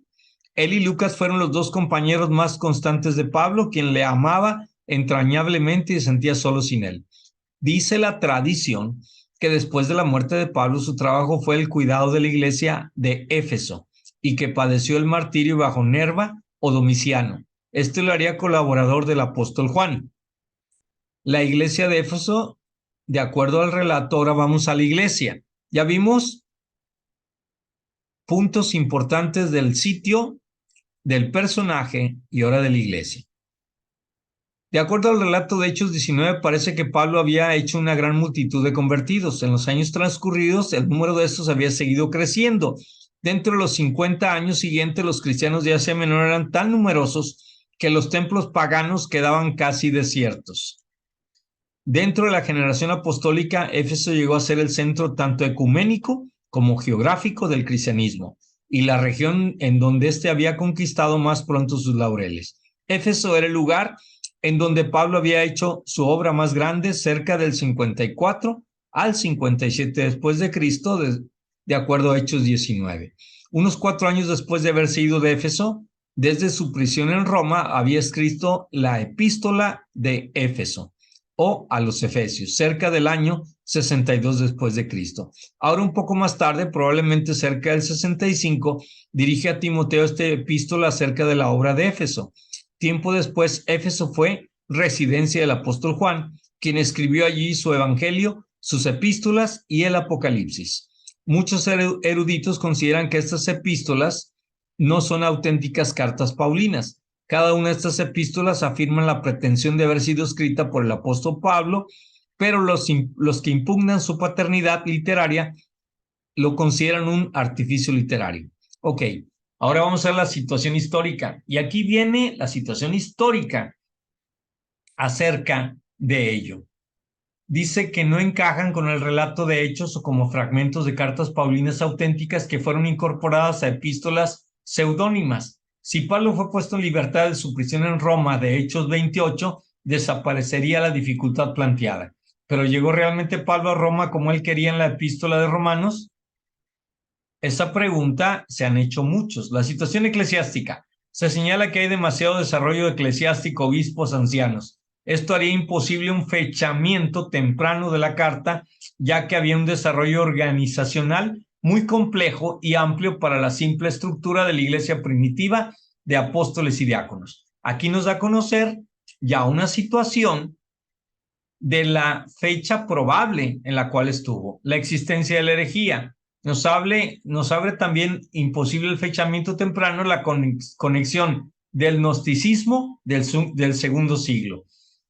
Él y Lucas fueron los dos compañeros más constantes de Pablo, quien le amaba entrañablemente y se sentía solo sin él. Dice la tradición que después de la muerte de Pablo, su trabajo fue el cuidado de la iglesia de Éfeso y que padeció el martirio bajo Nerva o Domiciano. Esto lo haría colaborador del apóstol Juan. La iglesia de Éfeso, de acuerdo al relato, ahora vamos a la iglesia. Ya vimos puntos importantes del sitio, del personaje y ahora de la iglesia. De acuerdo al relato de Hechos 19, parece que Pablo había hecho una gran multitud de convertidos. En los años transcurridos, el número de estos había seguido creciendo. Dentro de los 50 años siguientes, los cristianos de Asia Menor eran tan numerosos que los templos paganos quedaban casi desiertos. Dentro de la generación apostólica, Éfeso llegó a ser el centro tanto ecuménico como geográfico del cristianismo y la región en donde éste había conquistado más pronto sus laureles. Éfeso era el lugar en donde Pablo había hecho su obra más grande cerca del 54 al 57 después de Cristo, de acuerdo a Hechos 19. Unos 4 años después de haberse ido de Éfeso, desde su prisión en Roma, había escrito la Epístola de Éfeso o a los Efesios, cerca del año 62 después de Cristo. Ahora un poco más tarde, probablemente cerca del 65, dirige a Timoteo esta epístola acerca de la obra de Éfeso. Tiempo después, Éfeso fue residencia del apóstol Juan, quien escribió allí su evangelio, sus epístolas y el Apocalipsis. Muchos eruditos consideran que estas epístolas no son auténticas cartas paulinas. Cada una de estas epístolas afirman la pretensión de haber sido escrita por el apóstol Pablo, pero los que impugnan su paternidad literaria lo consideran un artificio literario. Ok. Ahora vamos a ver la situación histórica. Y aquí viene la situación histórica acerca de ello. Dice que no encajan con el relato de hechos o como fragmentos de cartas paulinas auténticas que fueron incorporadas a epístolas pseudónimas. Si Pablo fue puesto en libertad de su prisión en Roma de Hechos 28, desaparecería la dificultad planteada. Pero ¿llegó realmente Pablo a Roma como él quería en la epístola de Romanos? Esa pregunta se han hecho muchos. La situación eclesiástica. Se señala que hay demasiado desarrollo eclesiástico, obispos, ancianos. Esto haría imposible un fechamiento temprano de la carta, ya que había un desarrollo organizacional muy complejo y amplio para la simple estructura de la iglesia primitiva de apóstoles y diáconos. Aquí nos da a conocer ya una situación de la fecha probable en la cual estuvo, la existencia de la herejía. Nos abre también imposible el fechamiento temprano, la conexión del gnosticismo del segundo siglo.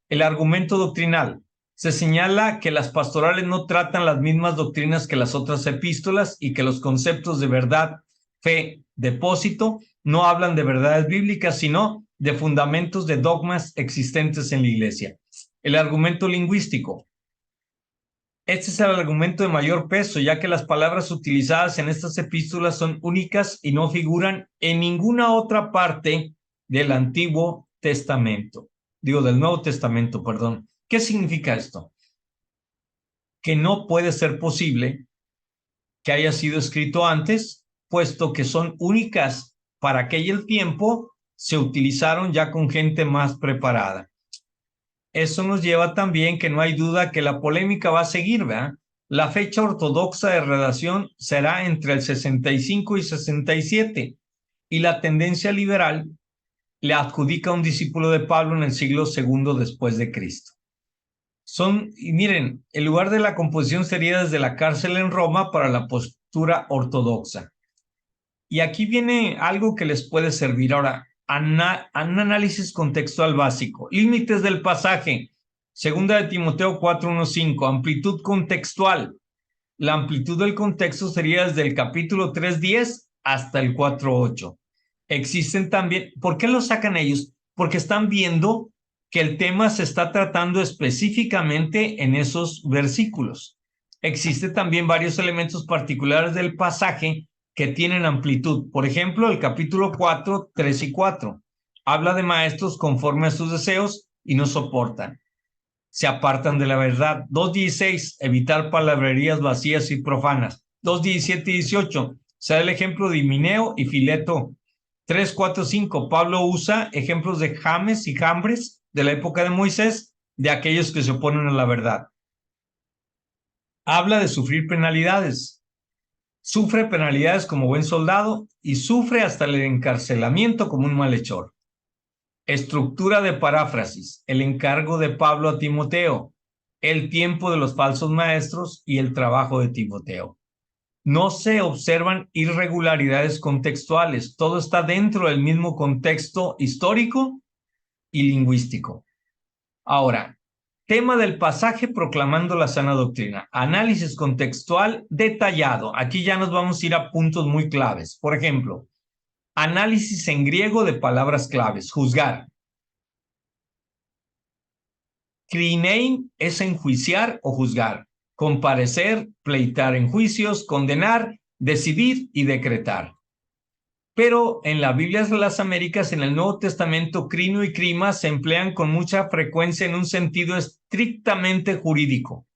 El argumento doctrinal. Se señala que las pastorales no tratan las mismas doctrinas que las otras epístolas y que los conceptos de verdad, fe, depósito no hablan de verdades bíblicas, sino de fundamentos de dogmas existentes en la iglesia. El argumento lingüístico. Este es el argumento de mayor peso, ya que las palabras utilizadas en estas epístolas son únicas y no figuran en ninguna otra parte del Antiguo Testamento. Del Nuevo Testamento, perdón. ¿Qué significa esto? Que no puede ser posible que haya sido escrito antes, puesto que son únicas para aquel tiempo, se utilizaron ya con gente más preparada. Eso nos lleva también que no hay duda que la polémica va a seguir, ¿verdad? La fecha ortodoxa de redacción será entre el 65 y 67 y la tendencia liberal le adjudica a un discípulo de Pablo en el siglo II después de Cristo. Y miren, el lugar de la composición sería desde la cárcel en Roma para la postura ortodoxa. Y aquí viene algo que les puede servir ahora. Un análisis contextual básico. Límites del pasaje. Segunda de Timoteo 4:1-5. Amplitud contextual. La amplitud del contexto sería desde el capítulo 3:10 hasta el 4:8. Existen también, ¿por qué lo sacan ellos? Porque están viendo que el tema se está tratando específicamente en esos versículos. Existen también varios elementos particulares del pasaje que tienen amplitud. Por ejemplo, el capítulo 4, 3 y 4. Habla de maestros conforme a sus deseos y no soportan. se apartan de la verdad. 2:16, evitar palabrerías vacías y profanas. 2:17 y 18, se da el ejemplo de Himeneo y Fileto. 3, 4, 5, Pablo usa ejemplos de James y Jambres de la época de Moisés, de aquellos que se oponen a la verdad. Habla de sufrir penalidades. Sufre penalidades como buen soldado y sufre hasta el encarcelamiento como un malhechor. Estructura de paráfrasis, el encargo de Pablo a Timoteo, el tiempo de los falsos maestros y el trabajo de Timoteo. No se observan irregularidades contextuales, todo está dentro del mismo contexto histórico y lingüístico. Ahora, tema del pasaje proclamando la sana doctrina, análisis contextual detallado. Aquí ya nos vamos a ir a puntos muy claves. Por ejemplo, análisis en griego de palabras claves, juzgar. Krinein es enjuiciar o juzgar, comparecer, pleitar en juicios, condenar, decidir y decretar. Pero en la Biblia de las Américas, en el Nuevo Testamento, crino y crima se emplean con mucha frecuencia en un sentido estrictamente jurídico.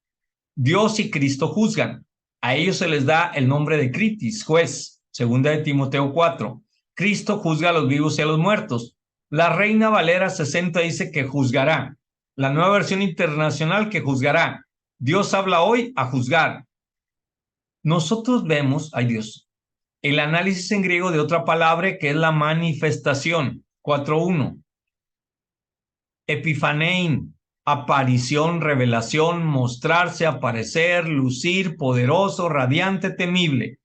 Dios y Cristo juzgan. A ellos se les da el nombre de critis, juez, segunda de Timoteo 4. Cristo juzga a los vivos y a los muertos. La Reina Valera 60 dice que juzgará. La Nueva Versión Internacional que juzgará. Dios habla hoy a juzgar. Nosotros vemos, ay Dios, el análisis en griego de otra palabra que es la manifestación, 4.1. Epifanein, aparición, revelación, mostrarse, aparecer, lucir, poderoso, radiante, temible.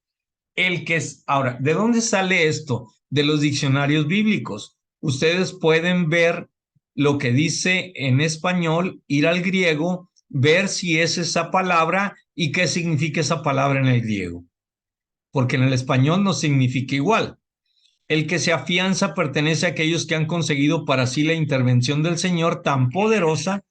El que es, ahora, ¿de dónde sale esto? De los diccionarios bíblicos. Ustedes pueden ver lo que dice en español, ir al griego, ver si es esa palabra y qué significa esa palabra en el griego. Porque en el español no significa igual. El que se afianza pertenece a aquellos que han conseguido para sí la intervención del Señor tan poderosa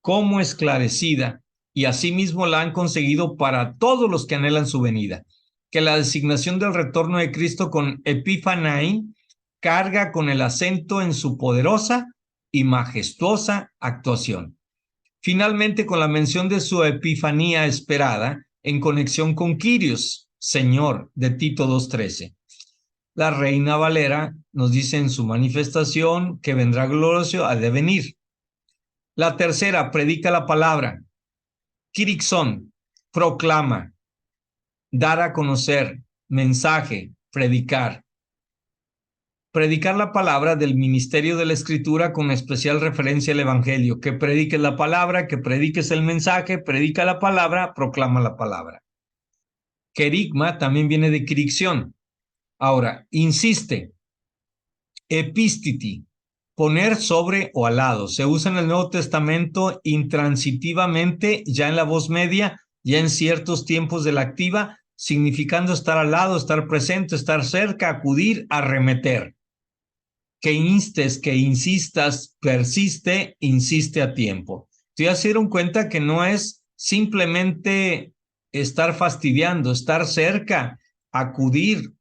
como esclarecida, y asimismo la han conseguido para todos los que anhelan su venida. Que la designación del retorno de Cristo con epifanain carga con el acento en su poderosa y majestuosa actuación. Finalmente, con la mención de su epifanía esperada en conexión con Kyrios, Señor, de Tito 2:13. La Reina Valera nos dice en su manifestación que vendrá glorioso al devenir. La tercera, predica la palabra. Kirixon, proclama, dar a conocer, mensaje, predicar. Predicar la palabra del ministerio de la Escritura con especial referencia al Evangelio. Que prediques la palabra, que prediques el mensaje, predica la palabra, proclama la palabra. Querigma también viene de quiricción. Ahora, insiste. Epistiti, poner sobre o al lado. Se usa en el Nuevo Testamento intransitivamente, ya en la voz media, ya en ciertos tiempos de la activa, significando estar al lado, estar presente, estar cerca, acudir, arremeter. Que instes, que insistas, persiste, insiste a tiempo. Ya se dieron cuenta que no es simplemente estar fastidiando, estar cerca, acudir,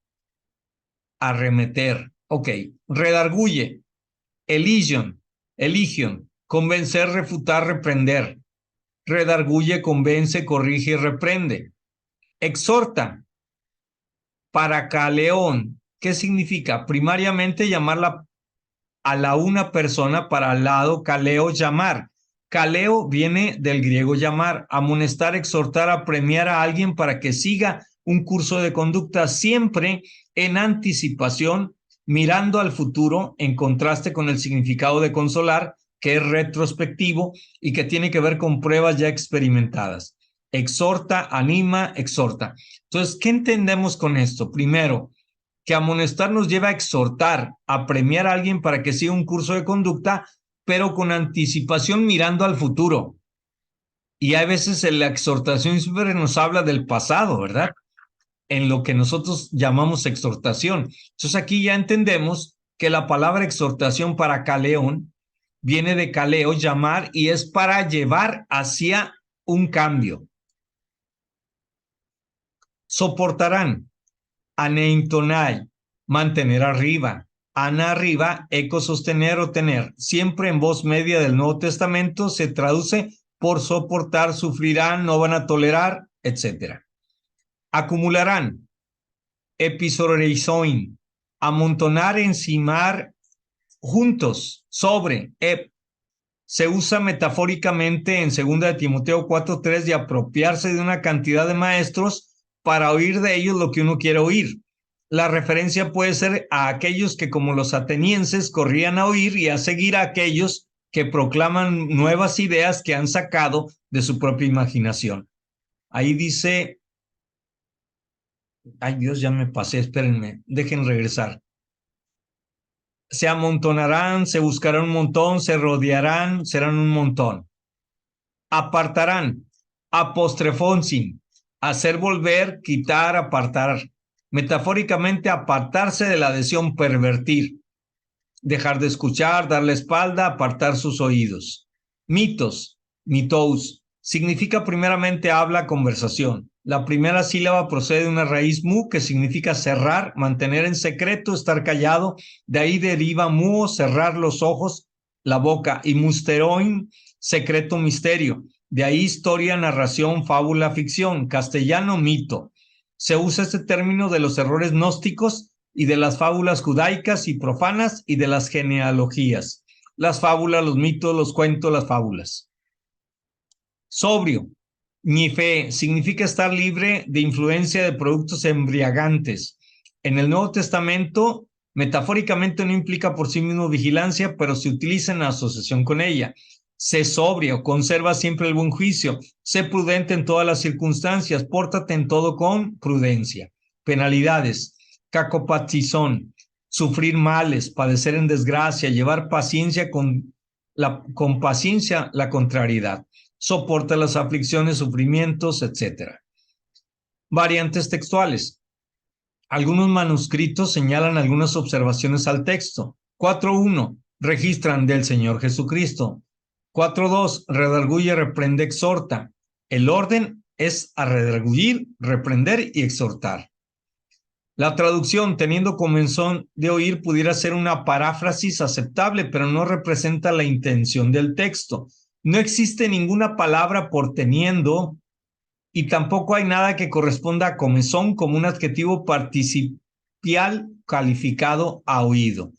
arremeter. Ok, redarguye, eligion, convencer, refutar, reprender. Redarguye, convence, corrige y reprende. Exhorta, paracaleón. ¿Qué significa? Primariamente llamarla a la una persona, para al lado, caleo, llamar. Caleo viene del griego llamar, amonestar, exhortar, apremiar a alguien para que siga un curso de conducta siempre en anticipación, mirando al futuro, en contraste con el significado de consolar, que es retrospectivo y que tiene que ver con pruebas ya experimentadas. Exhorta, anima, exhorta. Entonces, ¿qué entendemos con esto? Primero, que amonestar nos lleva a exhortar, a premiar a alguien para que siga un curso de conducta, pero con anticipación mirando al futuro. Y hay veces en la exhortación siempre nos habla del pasado, ¿verdad? En lo que nosotros llamamos exhortación. Entonces aquí ya entendemos que la palabra exhortación para caleón viene de caleo, llamar, y es para llevar hacia un cambio. Soportarán. Aneintonai, mantener arriba. Ana arriba, eco sostener o tener. Siempre en voz media del Nuevo Testamento se traduce por soportar, sufrirán, no van a tolerar, etc. Acumularán, episoreizoin, amontonar, encimar, juntos, sobre, se usa metafóricamente en 2 de Timoteo 4:3 de apropiarse de una cantidad de maestros para oír de ellos lo que uno quiere oír. La referencia puede ser a aquellos que, como los atenienses, corrían a oír y a seguir a aquellos que proclaman nuevas ideas que han sacado de su propia imaginación. Ahí dice, ay Dios, ya me pasé, espérenme, dejen regresar. Se amontonarán, se buscarán un montón, se rodearán, serán un montón. Apartarán, apostrefonsin, hacer volver, quitar, apartar. Metafóricamente, apartarse de la adhesión, pervertir, dejar de escuchar, dar la espalda, apartar sus oídos. Mitos, mitous, significa primeramente habla, conversación. La primera sílaba procede de una raíz mu que significa cerrar, mantener en secreto, estar callado. De ahí deriva muo, cerrar los ojos, la boca, y musteroin, secreto, misterio. De ahí historia, narración, fábula, ficción. Castellano, mito. Se usa este término de los errores gnósticos y de las fábulas judaicas y profanas y de las genealogías. Las fábulas, los mitos, los cuentos, las fábulas. Sobrio, fe, significa estar libre de influencia de productos embriagantes. En el Nuevo Testamento, metafóricamente no implica por sí mismo vigilancia, pero se utiliza en asociación con ella. Sé sobrio, conserva siempre el buen juicio, sé prudente en todas las circunstancias, pórtate en todo con prudencia. Penalidades, cacopatizón, sufrir males, padecer en desgracia, llevar paciencia con paciencia la contrariedad, soporta las aflicciones, sufrimientos, etc. Variantes textuales. Algunos manuscritos señalan algunas observaciones al texto. 4.1. Registran del Señor Jesucristo. 4.2. Redarguye, reprende, exhorta. El orden es a redargullir, reprender y exhortar. La traducción, teniendo comenzón de oír, pudiera ser una paráfrasis aceptable, pero no representa la intención del texto. No existe ninguna palabra por teniendo y tampoco hay nada que corresponda a comezón como un adjetivo participial calificado a oído.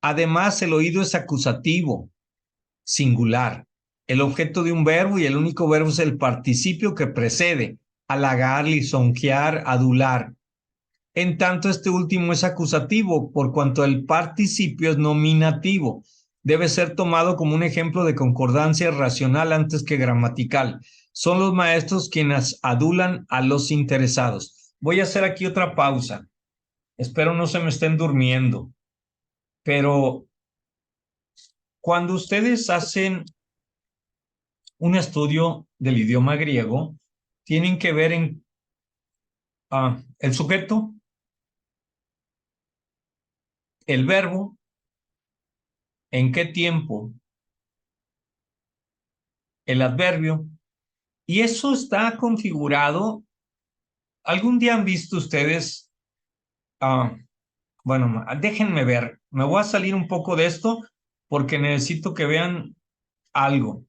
Además, el oído es acusativo, singular. El objeto de un verbo y el único verbo es el participio que precede, halagar, lisonjear, adular. En tanto, este último es acusativo, por cuanto el participio es nominativo. Debe ser tomado como un ejemplo de concordancia racional antes que gramatical. Son los maestros quienes adulan a los interesados. Voy a hacer aquí otra pausa. Espero no se me estén durmiendo. Pero cuando ustedes hacen un estudio del idioma griego, tienen que ver en el sujeto, el verbo, en qué tiempo, el adverbio, y eso está configurado. ¿Algún día han visto ustedes? Bueno, déjenme ver. Me voy a salir un poco de esto porque necesito que vean algo.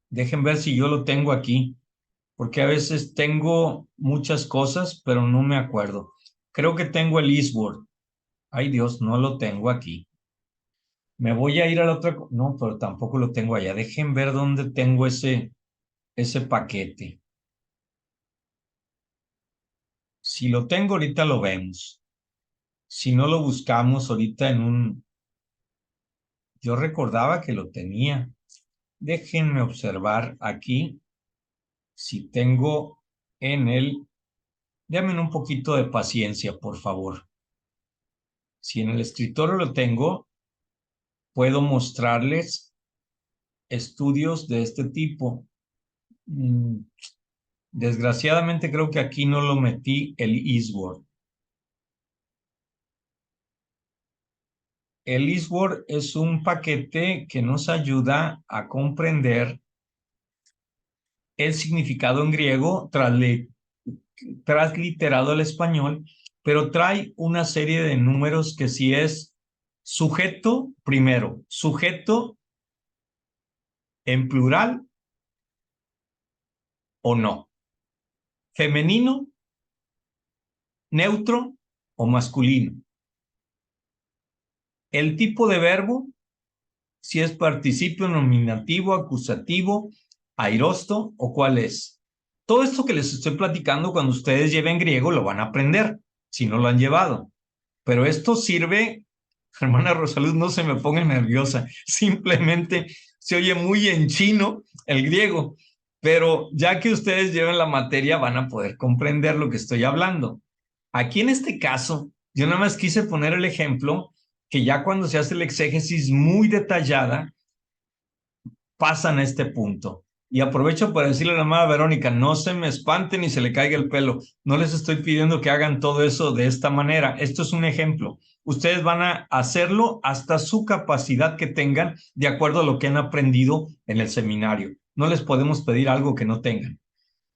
Dejen ver si yo lo tengo aquí, porque a veces tengo muchas cosas, pero no me acuerdo. Creo que tengo el Eastword. Ay Dios, no lo tengo aquí. Me voy a ir a la otra. No, pero tampoco lo tengo allá. Dejen ver dónde tengo ese paquete. Si lo tengo ahorita lo vemos. Si no lo buscamos ahorita en un... Yo recordaba que lo tenía. Déjenme observar aquí si tengo en el... Denme un poquito de paciencia, por favor. Si en el escritorio lo tengo, puedo mostrarles estudios de este tipo. Desgraciadamente creo que aquí no lo metí el Eastword. El Eastword es un paquete que nos ayuda a comprender el significado en griego transliterado al español, pero trae una serie de números que si es sujeto, primero, sujeto en plural o no, femenino, neutro o masculino. El tipo de verbo, si es participio nominativo, acusativo, aiosto o cuál es. Todo esto que les estoy platicando, cuando ustedes lleven griego, lo van a aprender, si no lo han llevado. Pero esto sirve, hermana Rosalud, no se me ponga nerviosa, simplemente se oye muy en chino el griego, pero ya que ustedes lleven la materia van a poder comprender lo que estoy hablando. Aquí en este caso, yo nada más quise poner el ejemplo que ya cuando se hace la exégesis muy detallada, pasan a este punto. Y aprovecho para decirle a la amada Verónica, no se me espanten ni se le caiga el pelo. No les estoy pidiendo que hagan todo eso de esta manera. Esto es un ejemplo. Ustedes van a hacerlo hasta su capacidad que tengan de acuerdo a lo que han aprendido en el seminario. No les podemos pedir algo que no tengan,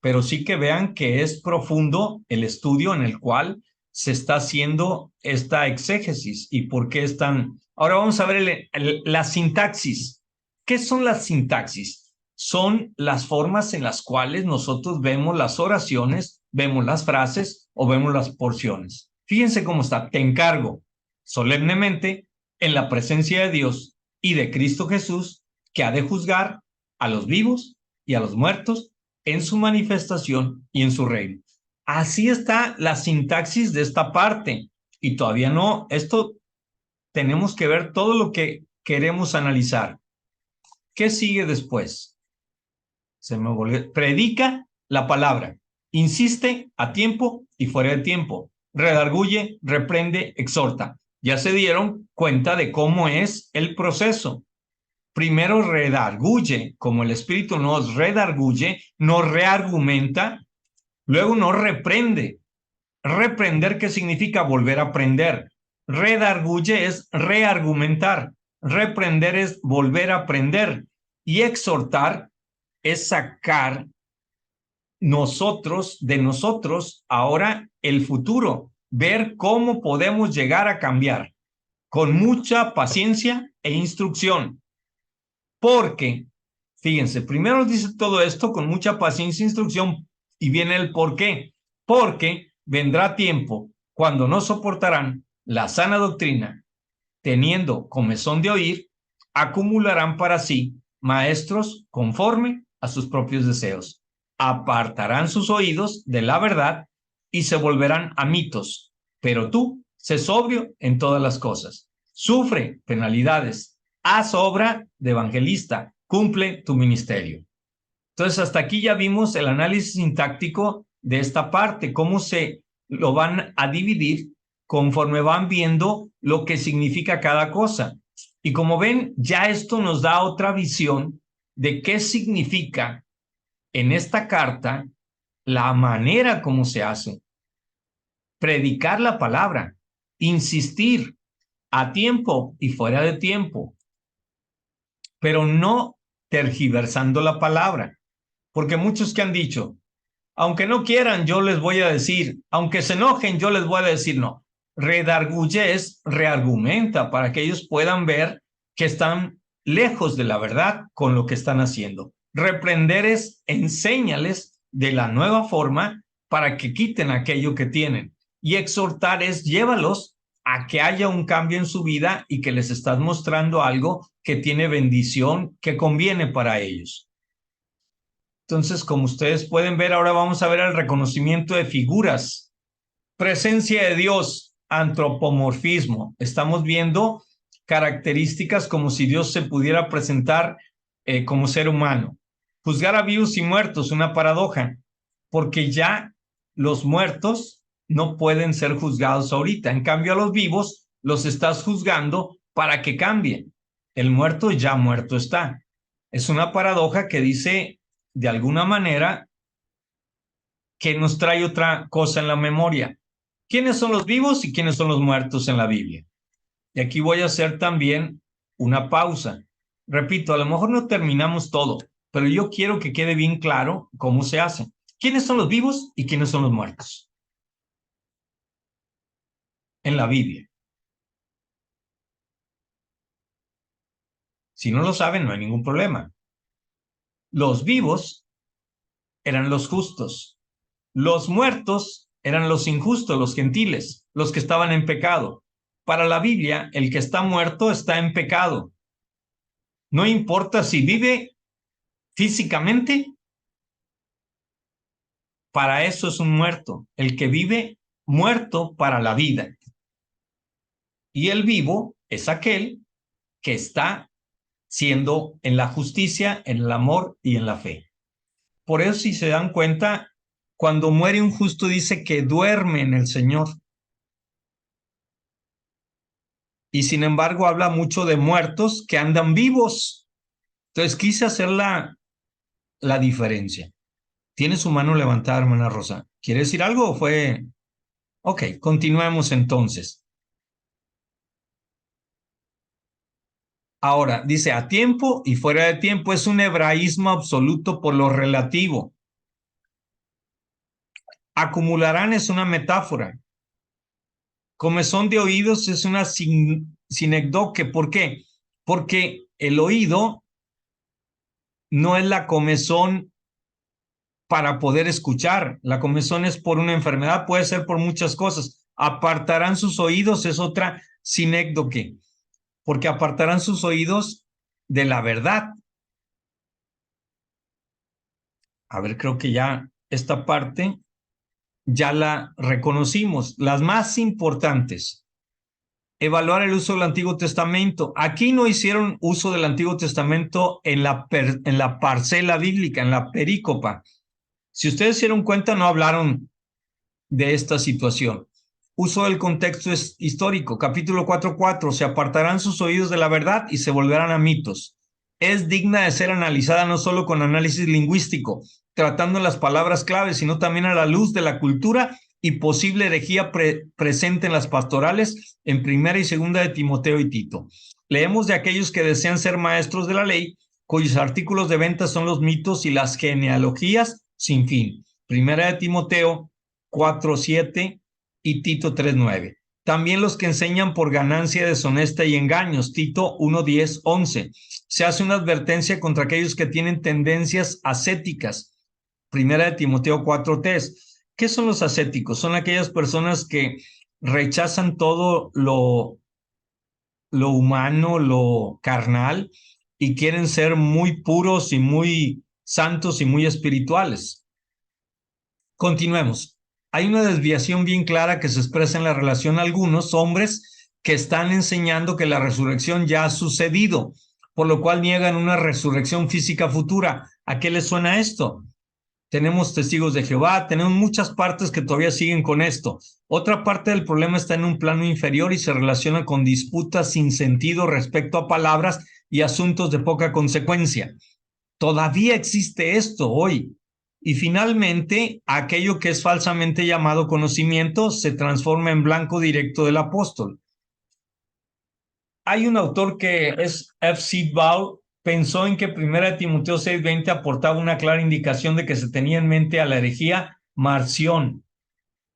pero sí que vean que es profundo el estudio en el cual se está haciendo esta exégesis y por qué están. Ahora vamos a ver la sintaxis. ¿Qué son las sintaxis? Son las formas en las cuales nosotros vemos las oraciones, vemos las frases o vemos las porciones. Fíjense cómo está. Te encargo solemnemente en la presencia de Dios y de Cristo Jesús, que ha de juzgar a los vivos y a los muertos en su manifestación y en su reino. Así está la sintaxis de esta parte. Y todavía no, esto tenemos que ver todo lo que queremos analizar. ¿Qué sigue después? Se me volvió. Predica la palabra. Insiste a tiempo y fuera de tiempo. Redarguye, reprende, exhorta. Ya se dieron cuenta de cómo es el proceso. Primero redarguye, como el Espíritu nos redarguye, nos reargumenta, luego nos reprende. Reprender, ¿qué significa? Volver a aprender. Redarguye es reargumentar. Reprender es volver a aprender. Y exhortar es sacar de nosotros ahora el futuro, ver cómo podemos llegar a cambiar con mucha paciencia e instrucción. Porque, fíjense, primero nos dice todo esto con mucha paciencia e instrucción y viene el por qué. Porque vendrá tiempo cuando no soportarán la sana doctrina, teniendo comezón de oír, acumularán para sí maestros conforme a sus propios deseos. Apartarán sus oídos de la verdad y se volverán a mitos. Pero tú, sé sobrio en todas las cosas. Sufre penalidades. Haz obra de evangelista. Cumple tu ministerio. Entonces, hasta aquí ya vimos el análisis sintáctico de esta parte, cómo se lo van a dividir conforme van viendo lo que significa cada cosa. Y como ven, ya esto nos da otra visión de qué significa en esta carta la manera como se hace. Predicar la palabra, insistir a tiempo y fuera de tiempo, pero no tergiversando la palabra. Porque muchos que han dicho, aunque no quieran, yo les voy a decir, aunque se enojen, yo les voy a decir, no. Redarguye es reargumenta para que ellos puedan ver que están lejos de la verdad con lo que están haciendo. Reprender es enséñales de la nueva forma para que quiten aquello que tienen. Y exhortar es llévalos a que haya un cambio en su vida y que les estás mostrando algo que tiene bendición, que conviene para ellos. Entonces, como ustedes pueden ver, ahora vamos a ver el reconocimiento de figuras. Presencia de Dios, antropomorfismo. Estamos viendo características como si Dios se pudiera presentar como ser humano. Juzgar a vivos y muertos, una paradoja, porque ya los muertos no pueden ser juzgados ahorita. En cambio, a los vivos los estás juzgando para que cambien. El muerto ya muerto está. Es una paradoja que dice de alguna manera que nos trae otra cosa en la memoria. ¿Quiénes son los vivos y quiénes son los muertos en la Biblia? Y aquí voy a hacer también una pausa. Repito, a lo mejor no terminamos todo, pero yo quiero que quede bien claro cómo se hace. ¿Quiénes son los vivos y quiénes son los muertos en la Biblia? Si no lo saben, no hay ningún problema. Los vivos eran los justos. Los muertos eran los injustos, los gentiles, los que estaban en pecado. Para la Biblia, el que está muerto está en pecado. No importa si vive físicamente, para eso es un muerto. El que vive muerto para la vida. Y el vivo es aquel que está siendo en la justicia, en el amor y en la fe. Por eso, si se dan cuenta, cuando muere un justo dice que duerme en el Señor. Y sin embargo habla mucho de muertos que andan vivos. Entonces quise hacer la diferencia. Tiene su mano levantada, hermana Rosa. ¿Quiere decir algo o fue? Ok, continuemos entonces. Ahora, dice a tiempo y fuera de tiempo, es un hebraísmo absoluto por lo relativo. Acumularán es una metáfora. Comezón de oídos es una sinecdoque. ¿Por qué? Porque el oído no es la comezón para poder escuchar. La comezón es por una enfermedad, puede ser por muchas cosas. Apartarán sus oídos es otra sinécdoque, porque apartarán sus oídos de la verdad. A ver, creo que ya esta parte ya la reconocimos. Las más importantes. Evaluar el uso del Antiguo Testamento. Aquí no hicieron uso del Antiguo Testamento en la parcela bíblica, en la perícopa. Si ustedes se dieron cuenta, no hablaron de esta situación. Uso del contexto histórico. Capítulo 4:4. Se apartarán sus oídos de la verdad y se volverán a mitos. Es digna de ser analizada no solo con análisis lingüístico, tratando las palabras claves, sino también a la luz de la cultura y posible herejía presente en las pastorales en Primera y Segunda de Timoteo y Tito. Leemos de aquellos que desean ser maestros de la ley, cuyos artículos de venta son los mitos y las genealogías sin fin. Primera de Timoteo 4:7 y Tito 3:9. También los que enseñan por ganancia deshonesta y engaños. Tito 1:10, 11. Se hace una advertencia contra aquellos que tienen tendencias ascéticas. Primera de Timoteo 4:3. ¿Qué son los ascéticos? Son aquellas personas que rechazan todo lo humano, lo carnal, y quieren ser muy puros y muy santos y muy espirituales. Continuemos. Hay una desviación bien clara que se expresa en la relación a algunos hombres que están enseñando que la resurrección ya ha sucedido, por lo cual niegan una resurrección física futura. ¿A qué les suena esto? Tenemos testigos de Jehová, tenemos muchas partes que todavía siguen con esto. Otra parte del problema está en un plano inferior y se relaciona con disputas sin sentido respecto a palabras y asuntos de poca consecuencia. Todavía existe esto hoy. Y finalmente, aquello que es falsamente llamado conocimiento se transforma en blanco directo del apóstol. Hay un autor que es F. Sidball, pensó en que 1 Timoteo 6:20 aportaba una clara indicación de que se tenía en mente a la herejía Marción.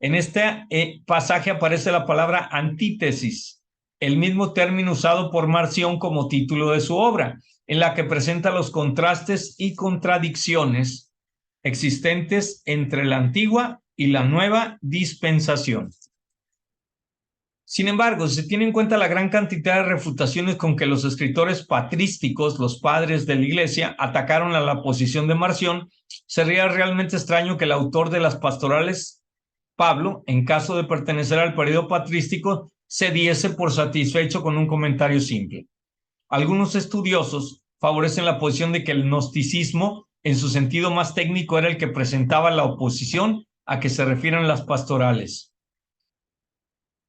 En este pasaje aparece la palabra antítesis, el mismo término usado por Marción como título de su obra, en la que presenta los contrastes y contradicciones existentes entre la antigua y la nueva dispensación. Sin embargo, si se tiene en cuenta la gran cantidad de refutaciones con que los escritores patrísticos, los padres de la iglesia, atacaron a la posición de Marción, sería realmente extraño que el autor de las pastorales, Pablo, en caso de pertenecer al periodo patrístico, se diese por satisfecho con un comentario simple. Algunos estudiosos favorecen la posición de que el gnosticismo, en su sentido más técnico, era el que presentaba la oposición a que se refieran las pastorales.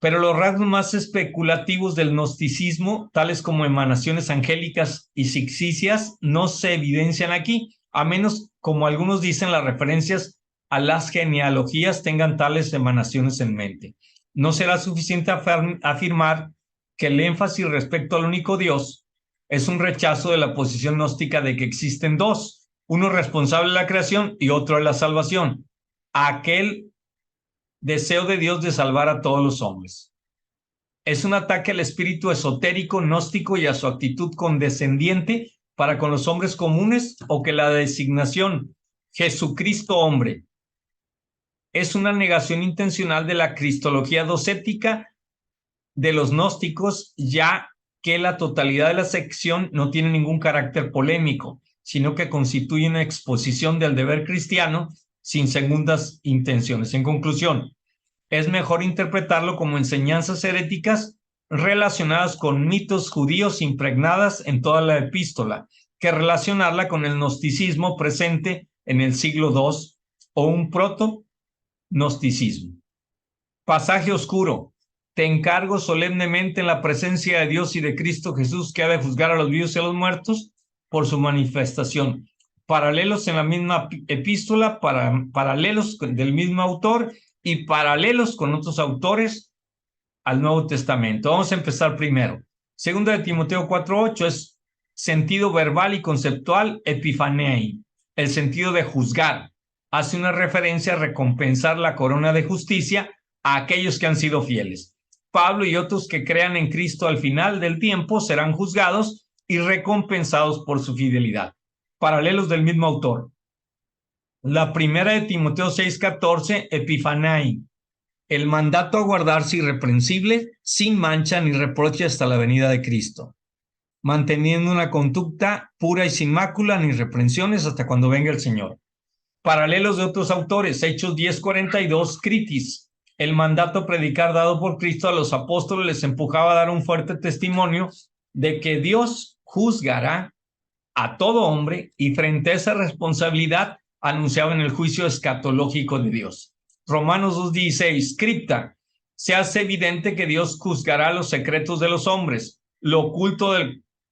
Pero los rasgos más especulativos del gnosticismo, tales como emanaciones angélicas y sixicias, no se evidencian aquí, a menos, como algunos dicen, las referencias a las genealogías tengan tales emanaciones en mente. No será suficiente afirmar que el énfasis respecto al único Dios es un rechazo de la posición gnóstica de que existen dos, uno responsable de la creación y otro de la salvación. Aquel deseo de Dios de salvar a todos los hombres. Es un ataque al espíritu esotérico, gnóstico y a su actitud condescendiente para con los hombres comunes, o que la designación Jesucristo hombre es una negación intencional de la cristología docética de los gnósticos, ya que la totalidad de la sección no tiene ningún carácter polémico, sino que constituye una exposición del deber cristiano sin segundas intenciones. En conclusión, es mejor interpretarlo como enseñanzas heréticas relacionadas con mitos judíos impregnadas en toda la epístola, que relacionarla con el gnosticismo presente en el siglo II o un proto-gnosticismo. Pasaje oscuro. Te encargo solemnemente en la presencia de Dios y de Cristo Jesús, que ha de juzgar a los vivos y a los muertos por su manifestación. Paralelos en la misma epístola, paralelos del mismo autor y paralelos con otros autores al Nuevo Testamento. Vamos a empezar primero. Segunda de Timoteo 4:8 es sentido verbal y conceptual, epifanei, el sentido de juzgar. Hace una referencia a recompensar la corona de justicia a aquellos que han sido fieles. Pablo y otros que crean en Cristo al final del tiempo serán juzgados y recompensados por su fidelidad. Paralelos del mismo autor. La primera de Timoteo 6:14, epifanei, el mandato a guardarse irreprensible, sin mancha ni reproche hasta la venida de Cristo, manteniendo una conducta pura y sin mácula ni reprensiones hasta cuando venga el Señor. Paralelos de otros autores, Hechos 10:42, critis, el mandato a predicar dado por Cristo a los apóstoles les empujaba a dar un fuerte testimonio de que Dios juzgará a todo hombre, y frente a esa responsabilidad anunciaban el juicio escatológico de Dios. Romanos 2:16, cripta, se hace evidente que Dios juzgará los secretos de los hombres, lo oculto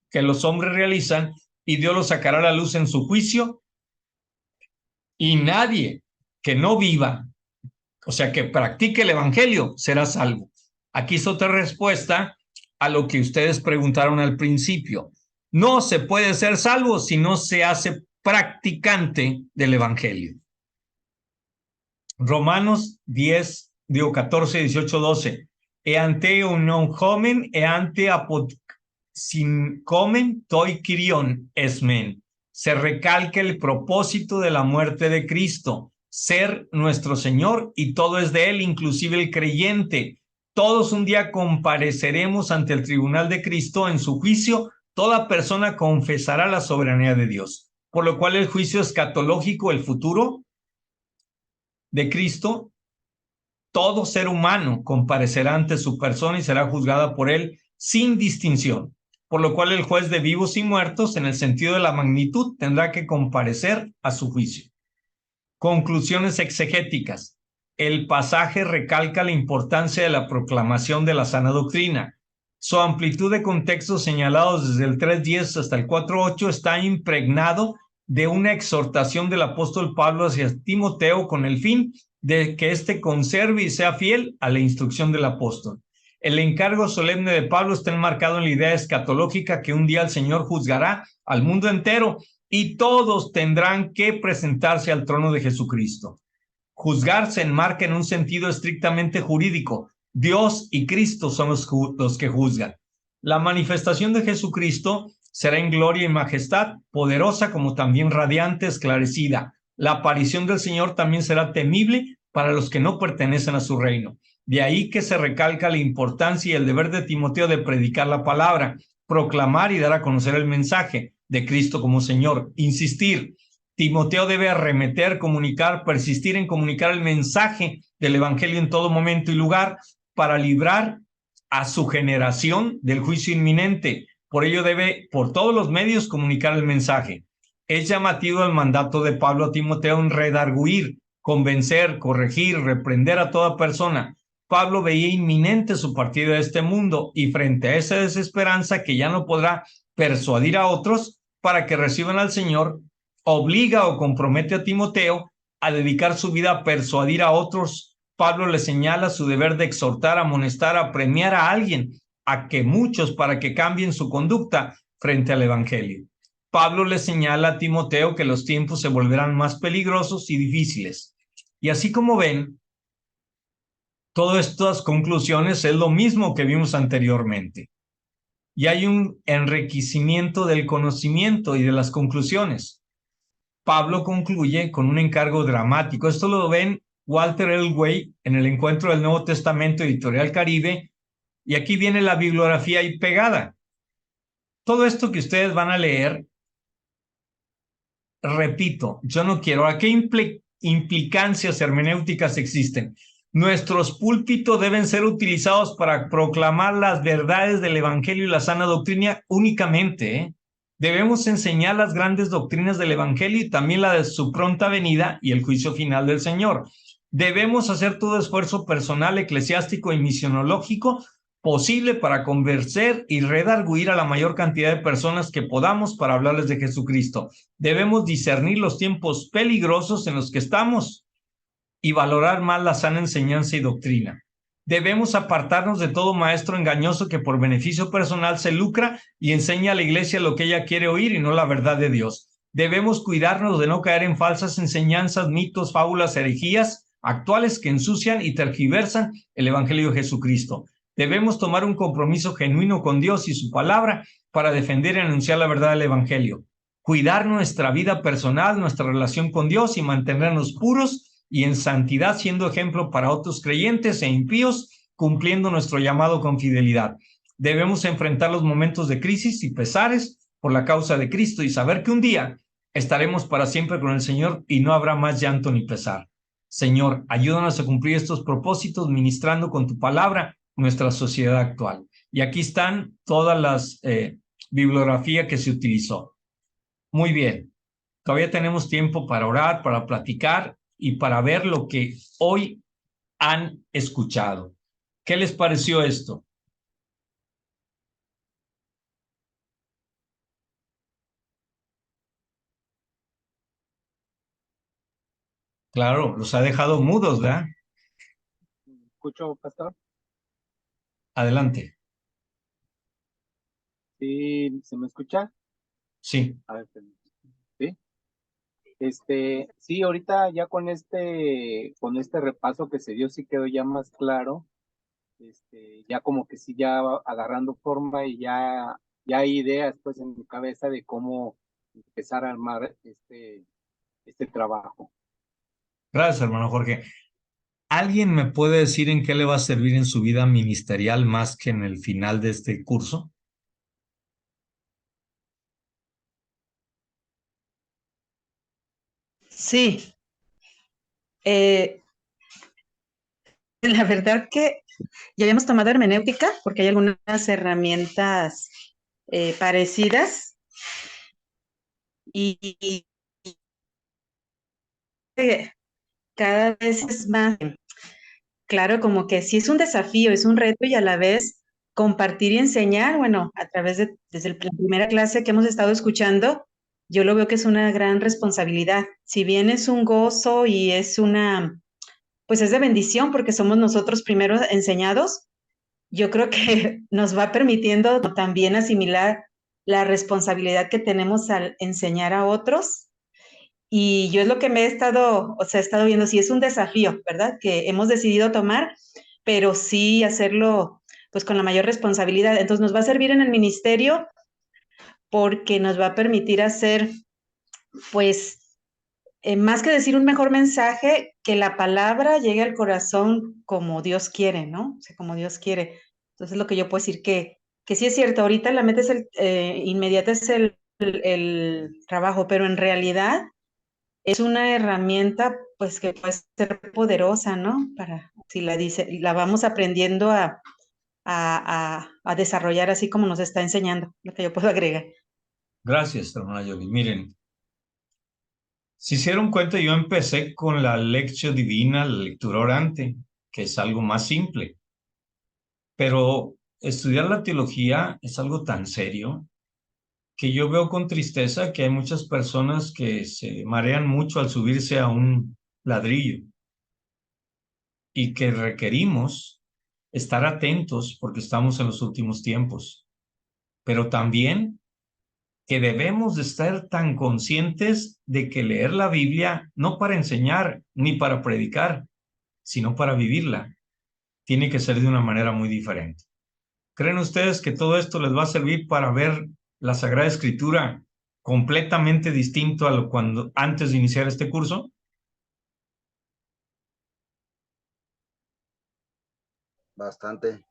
que los hombres realizan, y Dios lo sacará a la luz en su juicio, y nadie que no viva, o sea, que practique el evangelio, será salvo. Aquí es otra respuesta a lo que ustedes preguntaron al principio. No se puede ser salvo si no se hace practicante del evangelio. Romanos 14, 18, 12. Eante unon homen, eante apod sin comen toi kirion esmen. Se recalca el propósito de la muerte de Cristo, ser nuestro Señor, y todo es de Él, inclusive el creyente. Todos un día compareceremos ante el tribunal de Cristo. En su juicio, toda persona confesará la soberanía de Dios, por lo cual el juicio escatológico, el futuro de Cristo, todo ser humano comparecerá ante su persona y será juzgada por Él sin distinción, por lo cual el juez de vivos y muertos, en el sentido de la magnitud, tendrá que comparecer a su juicio. Conclusiones exegéticas. El pasaje recalca la importancia de la proclamación de la sana doctrina. Su amplitud de contextos señalados desde el 3:10 hasta el 4:8 está impregnado de una exhortación del apóstol Pablo hacia Timoteo con el fin de que éste conserve y sea fiel a la instrucción del apóstol. El encargo solemne de Pablo está enmarcado en la idea escatológica que un día el Señor juzgará al mundo entero y todos tendrán que presentarse al trono de Jesucristo. Juzgar se enmarca en un sentido estrictamente jurídico. Dios y Cristo son los que juzgan. La manifestación de Jesucristo será en gloria y majestad, poderosa como también radiante, esclarecida. La aparición del Señor también será temible para los que no pertenecen a su reino. De ahí que se recalca la importancia y el deber de Timoteo de predicar la palabra, proclamar y dar a conocer el mensaje de Cristo como Señor. Insistir. Timoteo debe arremeter, comunicar, persistir en comunicar el mensaje del evangelio en todo momento y lugar para librar a su generación del juicio inminente. Por ello debe, por todos los medios, comunicar el mensaje. Es llamativo el mandato de Pablo a Timoteo en redarguir, convencer, corregir, reprender a toda persona. Pablo veía inminente su partida de este mundo y frente a esa desesperanza que ya no podrá persuadir a otros para que reciban al Señor, obliga o compromete a Timoteo a dedicar su vida a persuadir a otros. Pablo le señala su deber de exhortar, amonestar, apremiar a alguien, a que muchos, para que cambien su conducta frente al evangelio. Pablo le señala a Timoteo que los tiempos se volverán más peligrosos y difíciles. Y así como ven, todas estas conclusiones es lo mismo que vimos anteriormente. y hay un enriquecimiento del conocimiento y de las conclusiones. Pablo concluye con un encargo dramático. Esto lo ven Walter Elway en el Encuentro del Nuevo Testamento, Editorial Caribe, y aquí viene la bibliografía ahí pegada. Todo esto que ustedes van a leer, repito, yo no quiero. ¿A qué implicancias hermenéuticas existen? Nuestros púlpitos deben ser utilizados para proclamar las verdades del Evangelio y la sana doctrina únicamente, ¿eh? Debemos enseñar las grandes doctrinas del Evangelio y también la de su pronta venida y el juicio final del Señor. Debemos hacer todo esfuerzo personal, eclesiástico y misionológico posible para convencer y redarguir a la mayor cantidad de personas que podamos para hablarles de Jesucristo. Debemos discernir los tiempos peligrosos en los que estamos y valorar más la sana enseñanza y doctrina. Debemos apartarnos de todo maestro engañoso que por beneficio personal se lucra y enseña a la iglesia lo que ella quiere oír y no la verdad de Dios. Debemos cuidarnos de no caer en falsas enseñanzas, mitos, fábulas, herejías actuales que ensucian y tergiversan el Evangelio de Jesucristo. Debemos tomar un compromiso genuino con Dios y su palabra para defender y anunciar la verdad del Evangelio. Cuidar nuestra vida personal, nuestra relación con Dios y mantenernos puros y en santidad, siendo ejemplo para otros creyentes e impíos, cumpliendo nuestro llamado con fidelidad. Debemos enfrentar los momentos de crisis y pesares por la causa de Cristo y saber que un día estaremos para siempre con el Señor y no habrá más llanto ni pesar. Señor, ayúdanos a cumplir estos propósitos ministrando con tu palabra nuestra sociedad actual. Y aquí están todas las bibliografías que se utilizó. Muy bien. Todavía tenemos tiempo para orar, para platicar y para ver lo que hoy han escuchado. ¿Qué les pareció esto? Claro, los ha dejado mudos, ¿verdad? ¿Escucho, pastor? Adelante. Sí, ¿se me escucha? Sí. A ver, ¿sí? Sí, ahorita ya con este repaso que se dio, sí quedó ya más claro. Ya como que sí ya va agarrando forma y ya hay ideas pues en mi cabeza de cómo empezar a armar este trabajo. Gracias, hermano Jorge. ¿Alguien me puede decir en qué le va a servir en su vida ministerial más que en el final de este curso? Sí, la verdad que ya habíamos tomado hermenéutica porque hay algunas herramientas parecidas y cada vez es más claro, como que sí es un desafío, es un reto y a la vez compartir y enseñar, bueno, a través de, desde la primera clase que hemos estado escuchando, yo lo veo que es una gran responsabilidad. Si bien es un gozo y es una, pues es de bendición porque somos nosotros primero enseñados, yo creo que nos va permitiendo también asimilar la responsabilidad que tenemos al enseñar a otros. Y yo es lo que me he estado, o sea, he estado viendo, si es un desafío, ¿verdad? Que hemos decidido tomar, pero sí hacerlo pues con la mayor responsabilidad. Entonces nos va a servir en el ministerio porque nos va a permitir hacer, pues, más que decir un mejor mensaje, que la palabra llegue al corazón como Dios quiere, ¿no? O sea, como Dios quiere. Entonces, lo que yo puedo decir que sí es cierto, ahorita la meta es inmediata es el trabajo, pero en realidad es una herramienta, pues, que puede ser poderosa, ¿no? Para, si la dice, la vamos aprendiendo a desarrollar así como nos está enseñando, lo que yo puedo agregar. Gracias, hermana Yoli. Miren, si se dieron cuenta, yo empecé con la lección divina, la lectura orante, que es algo más simple. Pero estudiar la teología es algo tan serio que yo veo con tristeza que hay muchas personas que se marean mucho al subirse a un ladrillo y que requerimos estar atentos porque estamos en los últimos tiempos, pero también que debemos de estar tan conscientes de que leer la Biblia no para enseñar ni para predicar, sino para vivirla, tiene que ser de una manera muy diferente. ¿Creen ustedes que todo esto les va a servir para ver la Sagrada Escritura completamente distinto a lo cuando antes de iniciar este curso? Bastante.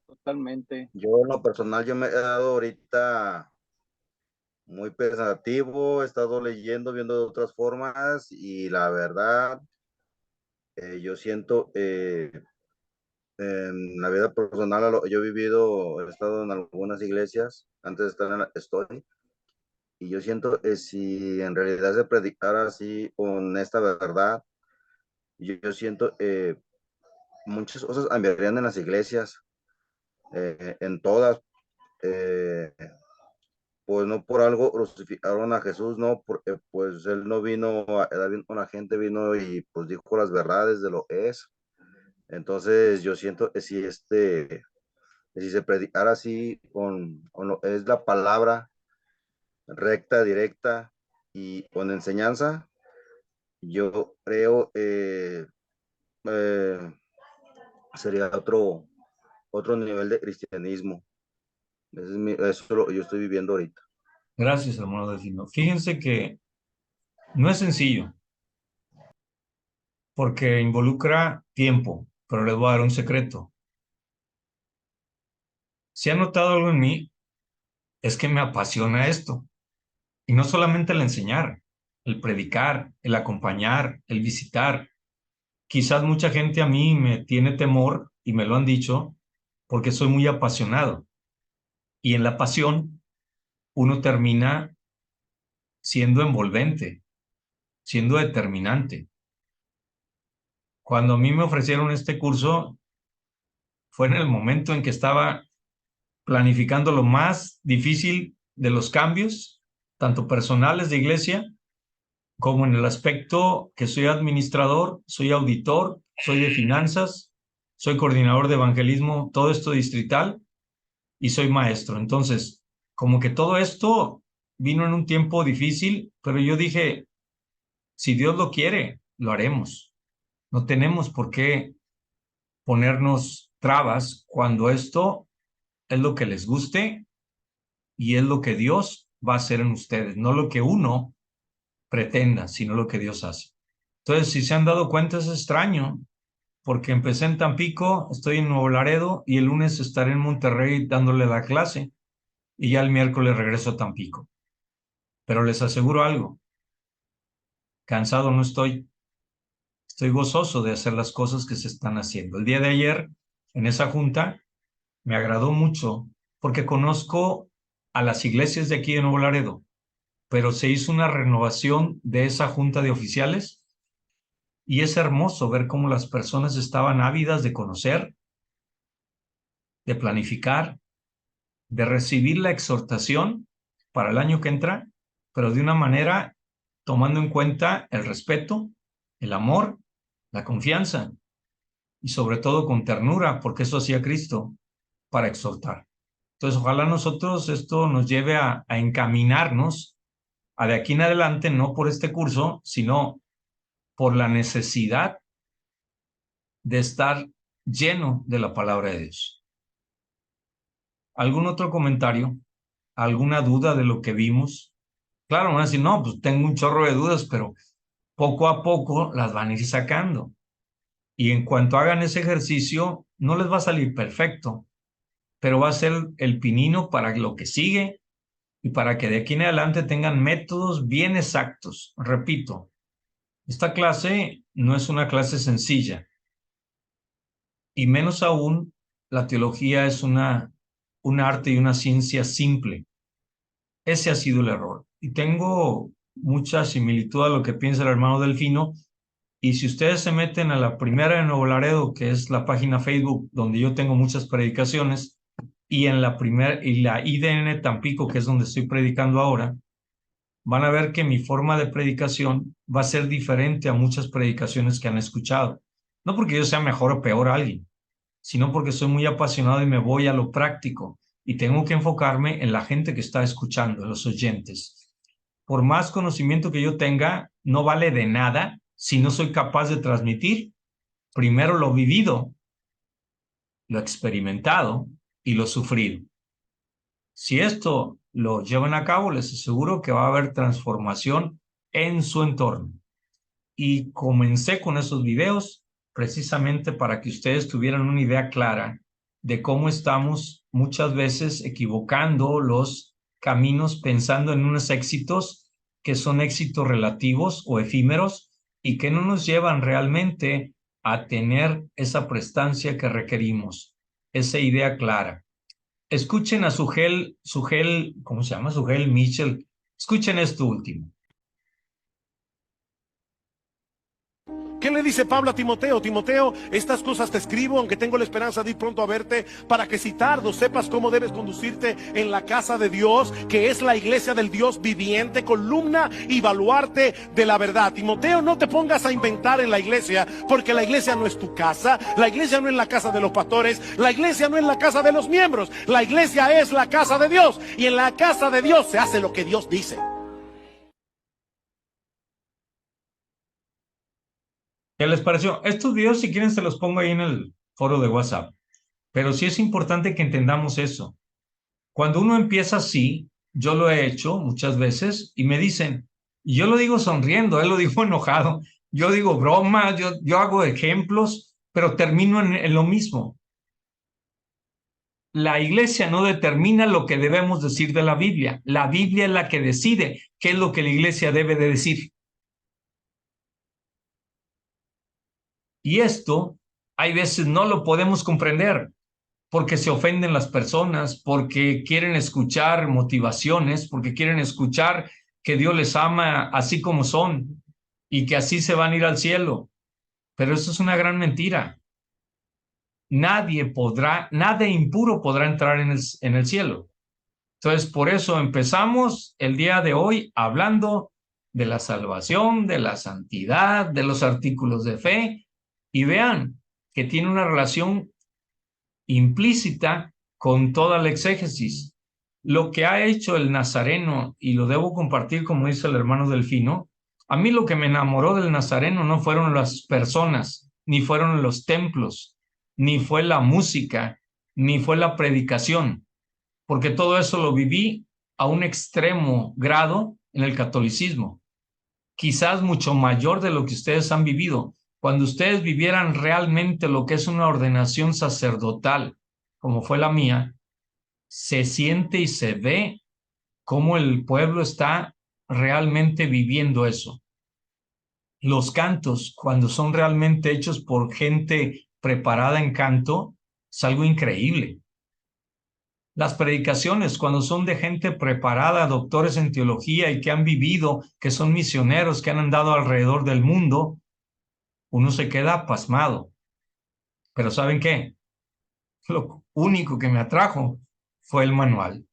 Totalmente. Yo en lo personal, yo me he dado ahorita muy pensativo, he estado leyendo, viendo de otras formas y la verdad, yo siento en la vida personal, yo he vivido, he estado en algunas iglesias, antes de estar en estoy, y yo siento si en realidad se predicara así con esta verdad, yo siento muchas cosas cambiarían en las iglesias, en todas. Eh, pues no por algo crucificaron a Jesús, no, porque pues él no vino a dar bien con la gente, vino y pues dijo las verdades de lo que es. Entonces yo siento que si se predicara así con lo que es la palabra recta, directa y con enseñanza, yo creo eh, sería otro nivel de cristianismo. Eso es lo que yo estoy viviendo ahorita. Gracias, hermano Delfino. Fíjense que no es sencillo porque involucra tiempo, pero les voy a dar un secreto. Si han notado algo en mí, es que me apasiona esto. Y no solamente el enseñar, el predicar, el acompañar, el visitar. Quizás mucha gente a mí me tiene temor y me lo han dicho porque soy muy apasionado. Y en la pasión uno termina siendo envolvente, siendo determinante. Cuando a mí me ofrecieron este curso, fue en el momento en que estaba planificando lo más difícil de los cambios, tanto personales de iglesia, como en el aspecto que soy administrador, soy auditor, soy de finanzas, soy coordinador de evangelismo, todo esto distrital, y soy maestro. Entonces, como que todo esto vino en un tiempo difícil, pero yo dije, si Dios lo quiere, lo haremos. No tenemos por qué ponernos trabas cuando esto es lo que les guste y es lo que Dios va a hacer en ustedes, no lo que uno pretenda, sino lo que Dios hace. Entonces, si se han dado cuenta, es extraño, porque empecé en Tampico, estoy en Nuevo Laredo y el lunes estaré en Monterrey dándole la clase y ya el miércoles regreso a Tampico. Pero les aseguro algo, cansado no estoy, estoy gozoso de hacer las cosas que se están haciendo. El día de ayer, en esa junta, me agradó mucho porque conozco a las iglesias de aquí de Nuevo Laredo, pero se hizo una renovación de esa junta de oficiales y es hermoso ver cómo las personas estaban ávidas de conocer, de planificar, de recibir la exhortación para el año que entra, pero de una manera tomando en cuenta el respeto, el amor, la confianza y sobre todo con ternura, porque eso hacía Cristo para exhortar. Entonces, ojalá nosotros esto nos lleve a encaminarnos a de aquí en adelante, no por este curso, sino por la necesidad de estar lleno de la palabra de Dios. ¿Algún otro comentario? ¿Alguna duda de lo que vimos? Claro, van a decir, no, pues tengo un chorro de dudas, pero poco a poco las van a ir sacando. Y en cuanto hagan ese ejercicio, no les va a salir perfecto, pero va a ser el pinino para lo que sigue y para que de aquí en adelante tengan métodos bien exactos. Repito, esta clase no es una clase sencilla y menos aún la teología es un arte y una ciencia simple. Ese ha sido el error. Y tengo mucha similitud a lo que piensa el hermano Delfino. Y si ustedes se meten a la primera de Nuevo Laredo, que es la página Facebook donde yo tengo muchas predicaciones, y en la primera y la IDN Tampico, que es donde estoy predicando ahora, van a ver que mi forma de predicación va a ser diferente a muchas predicaciones que han escuchado. No porque yo sea mejor o peor a alguien, sino porque soy muy apasionado y me voy a lo práctico y tengo que enfocarme en la gente que está escuchando, en los oyentes. Por más conocimiento que yo tenga, no vale de nada si no soy capaz de transmitir primero lo vivido, lo experimentado y lo sufrido. Si esto lo llevan a cabo, les aseguro que va a haber transformación en su entorno. Y comencé con esos videos precisamente para que ustedes tuvieran una idea clara de cómo estamos muchas veces equivocando los caminos pensando en unos éxitos que son éxitos relativos o efímeros y que no nos llevan realmente a tener esa prestancia que requerimos, esa idea clara. Escuchen a Sugel, ¿cómo se llama? Sugel Mitchell. Escuchen esto último. ¿Qué le dice Pablo a Timoteo? Timoteo, estas cosas te escribo, aunque tengo la esperanza de ir pronto a verte, para que si tardo sepas cómo debes conducirte en la casa de Dios, que es la iglesia del Dios viviente, columna y baluarte de la verdad. Timoteo, no te pongas a inventar en la iglesia, porque la iglesia no es tu casa, la iglesia no es la casa de los pastores, la iglesia no es la casa de los miembros, la iglesia es la casa de Dios, y en la casa de Dios se hace lo que Dios dice. ¿Qué les pareció? Estos videos, si quieren, se los pongo ahí en el foro de WhatsApp. Pero sí es importante que entendamos eso. Cuando uno empieza así, yo lo he hecho muchas veces y me dicen, y yo lo digo sonriendo, él lo dijo enojado, yo digo bromas, yo hago ejemplos, pero termino en lo mismo. La iglesia no determina lo que debemos decir de la Biblia. La Biblia es la que decide qué es lo que la iglesia debe de decir. Y esto, hay veces no lo podemos comprender porque se ofenden las personas, porque quieren escuchar motivaciones, porque quieren escuchar que Dios les ama así como son y que así se van a ir al cielo. Pero eso es una gran mentira. Nada impuro podrá entrar en el cielo. Entonces, por eso empezamos el día de hoy hablando de la salvación, de la santidad, de los artículos de fe, y vean que tiene una relación implícita con toda la exégesis. Lo que ha hecho el nazareno, y lo debo compartir como dice el hermano Delfino, a mí lo que me enamoró del nazareno no fueron las personas, ni fueron los templos, ni fue la música, ni fue la predicación, porque todo eso lo viví a un extremo grado en el catolicismo, quizás mucho mayor de lo que ustedes han vivido. Cuando ustedes vivieran realmente lo que es una ordenación sacerdotal, como fue la mía, se siente y se ve cómo el pueblo está realmente viviendo eso. Los cantos, cuando son realmente hechos por gente preparada en canto, es algo increíble. Las predicaciones, cuando son de gente preparada, doctores en teología y que han vivido, que son misioneros, que han andado alrededor del mundo, uno se queda pasmado. Pero ¿saben qué? Lo único que me atrajo fue el manual.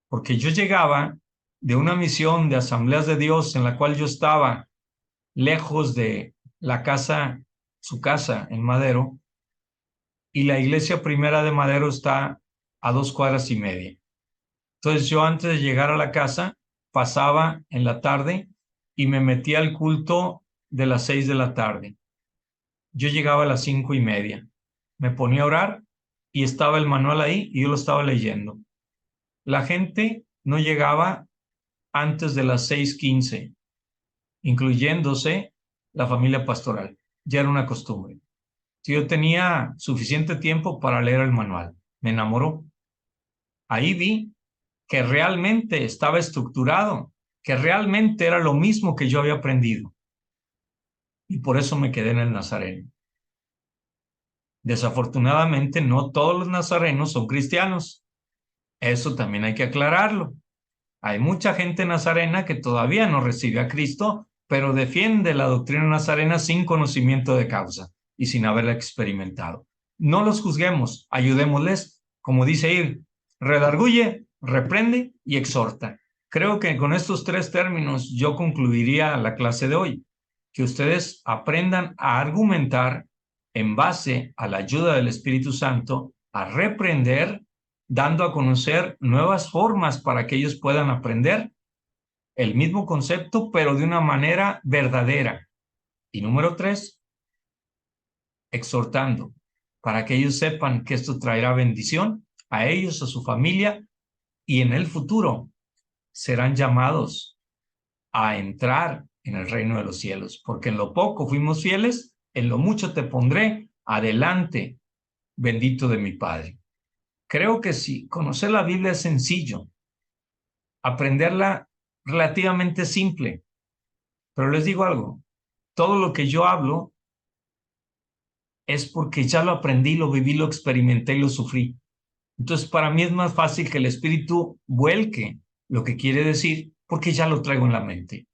Porque yo llegaba de una misión de Asambleas de Dios en la cual yo estaba lejos de la casa, su casa en Madero, y la iglesia primera de Madero está a 2 cuadras y media. Entonces yo antes de llegar a la casa pasaba en la tarde y me metía al culto de las 6 de la tarde. Yo llegaba a las 5:30. Me ponía a orar y estaba el manual ahí y yo lo estaba leyendo. La gente no llegaba antes de las 6:15, incluyéndose la familia pastoral. Ya era una costumbre. Yo tenía suficiente tiempo para leer el manual. Me enamoró. Ahí vi que realmente estaba estructurado, que realmente era lo mismo que yo había aprendido. Y por eso me quedé en el Nazareno. Desafortunadamente, no todos los nazarenos son cristianos. Eso también hay que aclararlo. Hay mucha gente nazarena que todavía no recibe a Cristo, pero defiende la doctrina nazarena sin conocimiento de causa y sin haberla experimentado. No los juzguemos, ayudémosles, como dice Ir, redarguye, reprende y exhorta. Creo que con estos 3 términos yo concluiría la clase de hoy, que ustedes aprendan a argumentar en base a la ayuda del Espíritu Santo, a reprender, dando a conocer nuevas formas para que ellos puedan aprender el mismo concepto, pero de una manera verdadera. Y número 3, exhortando para que ellos sepan que esto traerá bendición a ellos, a su familia, y en el futuro serán llamados a entrar en el reino de los cielos, porque en lo poco fuimos fieles, en lo mucho te pondré, adelante, bendito de mi Padre. Creo que sí, conocer la Biblia es sencillo, aprenderla relativamente simple, pero les digo algo, todo lo que yo hablo es porque ya lo aprendí, lo viví, lo experimenté y lo sufrí. Entonces, para mí es más fácil que el Espíritu vuelque lo que quiere decir porque ya lo traigo en la mente.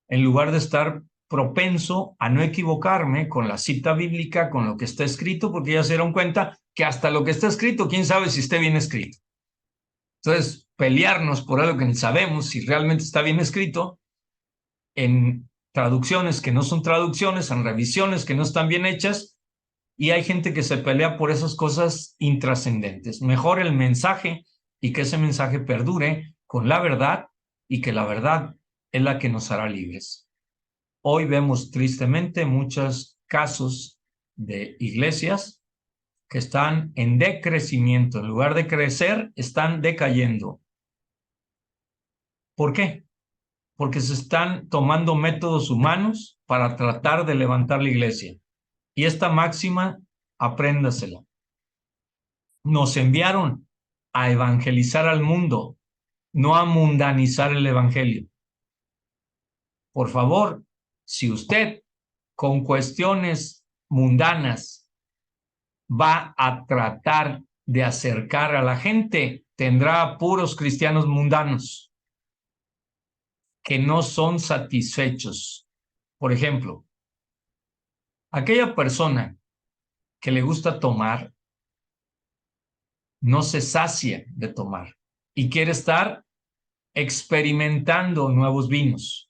En lugar de estar propenso a no equivocarme con la cita bíblica, con lo que está escrito, porque ya se dieron cuenta que hasta lo que está escrito, quién sabe si esté bien escrito. Entonces, pelearnos por algo que ni sabemos si realmente está bien escrito, en traducciones que no son traducciones, en revisiones que no están bien hechas, y hay gente que se pelea por esas cosas intrascendentes. Mejor el mensaje y que ese mensaje perdure con la verdad y que la verdad es la que nos hará libres. Hoy vemos tristemente muchos casos de iglesias que están en decrecimiento. En lugar de crecer, están decayendo. ¿Por qué? Porque se están tomando métodos humanos para tratar de levantar la iglesia. Y esta máxima, apréndasela. Nos enviaron a evangelizar al mundo, no a mundanizar el evangelio. Por favor, si usted con cuestiones mundanas va a tratar de acercar a la gente, tendrá a puros cristianos mundanos que no son satisfechos. Por ejemplo, aquella persona que le gusta tomar no se sacia de tomar y quiere estar experimentando nuevos vinos.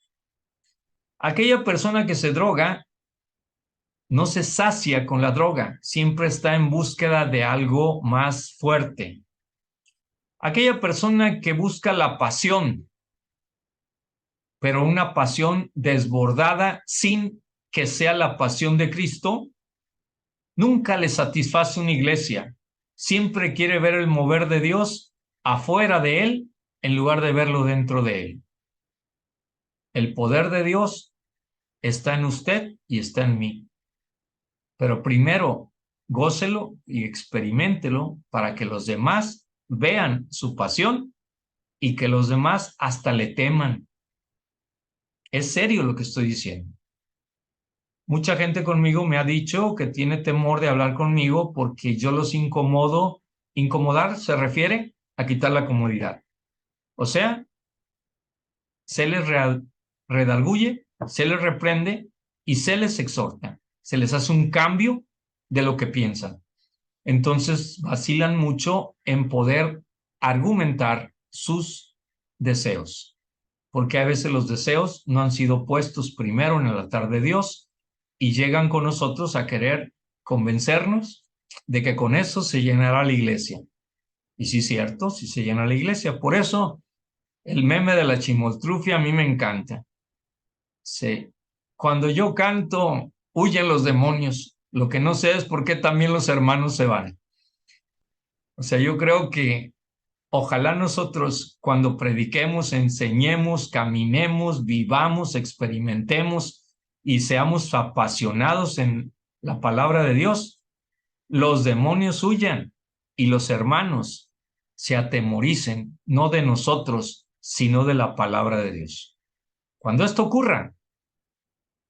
Aquella persona que se droga no se sacia con la droga, siempre está en búsqueda de algo más fuerte. Aquella persona que busca la pasión, pero una pasión desbordada sin que sea la pasión de Cristo, nunca le satisface una iglesia. Siempre quiere ver el mover de Dios afuera de él en lugar de verlo dentro de él. El poder de Dios está en usted y está en mí. Pero primero, gócelo y experiméntelo para que los demás vean su pasión y que los demás hasta le teman. Es serio lo que estoy diciendo. Mucha gente conmigo me ha dicho que tiene temor de hablar conmigo porque yo los incomodo. Incomodar se refiere a quitar la comodidad. O sea, se les redarguye, se les reprende y se les exhorta. Se les hace un cambio de lo que piensan. Entonces vacilan mucho en poder argumentar sus deseos, porque a veces los deseos no han sido puestos primero en el altar de Dios y llegan con nosotros a querer convencernos de que con eso se llenará la iglesia. Y sí es cierto, sí se llena la iglesia. Por eso el meme de la chimoltrufia a mí me encanta. Sí. Cuando yo canto, huyen los demonios. Lo que no sé es por qué también los hermanos se van. O sea, yo creo que ojalá nosotros cuando prediquemos, enseñemos, caminemos, vivamos, experimentemos y seamos apasionados en la palabra de Dios, los demonios huyan y los hermanos se atemoricen, no de nosotros, sino de la palabra de Dios. Cuando esto ocurra,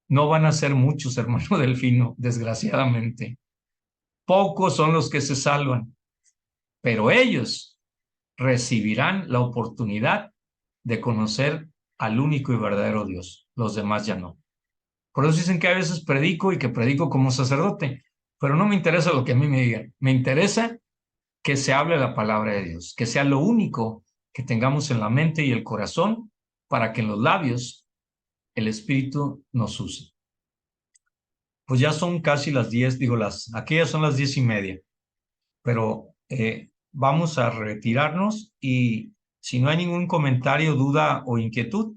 no van a ser muchos, hermano Delfino, desgraciadamente. Pocos son los que se salvan, pero ellos recibirán la oportunidad de conocer al único y verdadero Dios. Los demás ya no. Por eso dicen que a veces predico y que predico como sacerdote, pero no me interesa lo que a mí me digan. Me interesa que se hable la palabra de Dios, que sea lo único que tengamos en la mente y el corazón para que en los labios el Espíritu nos use. Pues ya son casi las 10, aquellas son las 10:30, pero vamos a retirarnos y si no hay ningún comentario, duda o inquietud,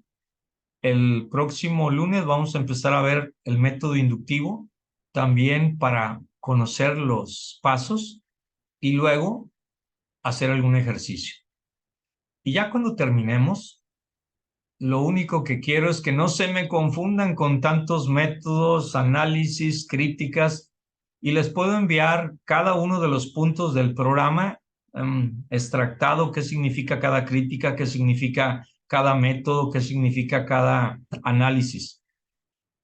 el próximo lunes vamos a empezar a ver el método inductivo también para conocer los pasos y luego hacer algún ejercicio. Y ya cuando terminemos, lo único que quiero es que no se me confundan con tantos métodos, análisis, críticas, y les puedo enviar cada uno de los puntos del programa extractado, qué significa cada crítica, qué significa cada método, qué significa cada análisis.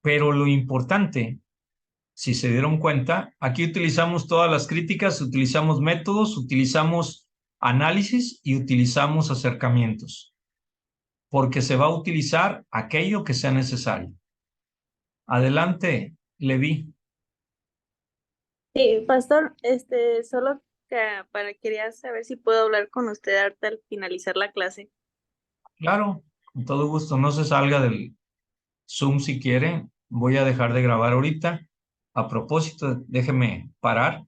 Pero lo importante, si se dieron cuenta, aquí utilizamos todas las críticas, utilizamos métodos, utilizamos análisis y utilizamos acercamientos, porque se va a utilizar aquello que sea necesario. Adelante, Levi. Sí, pastor, solo quería saber si puedo hablar con usted ahorita al finalizar la clase. Claro, con todo gusto. No se salga del Zoom si quiere. Voy a dejar de grabar ahorita. A propósito, déjeme parar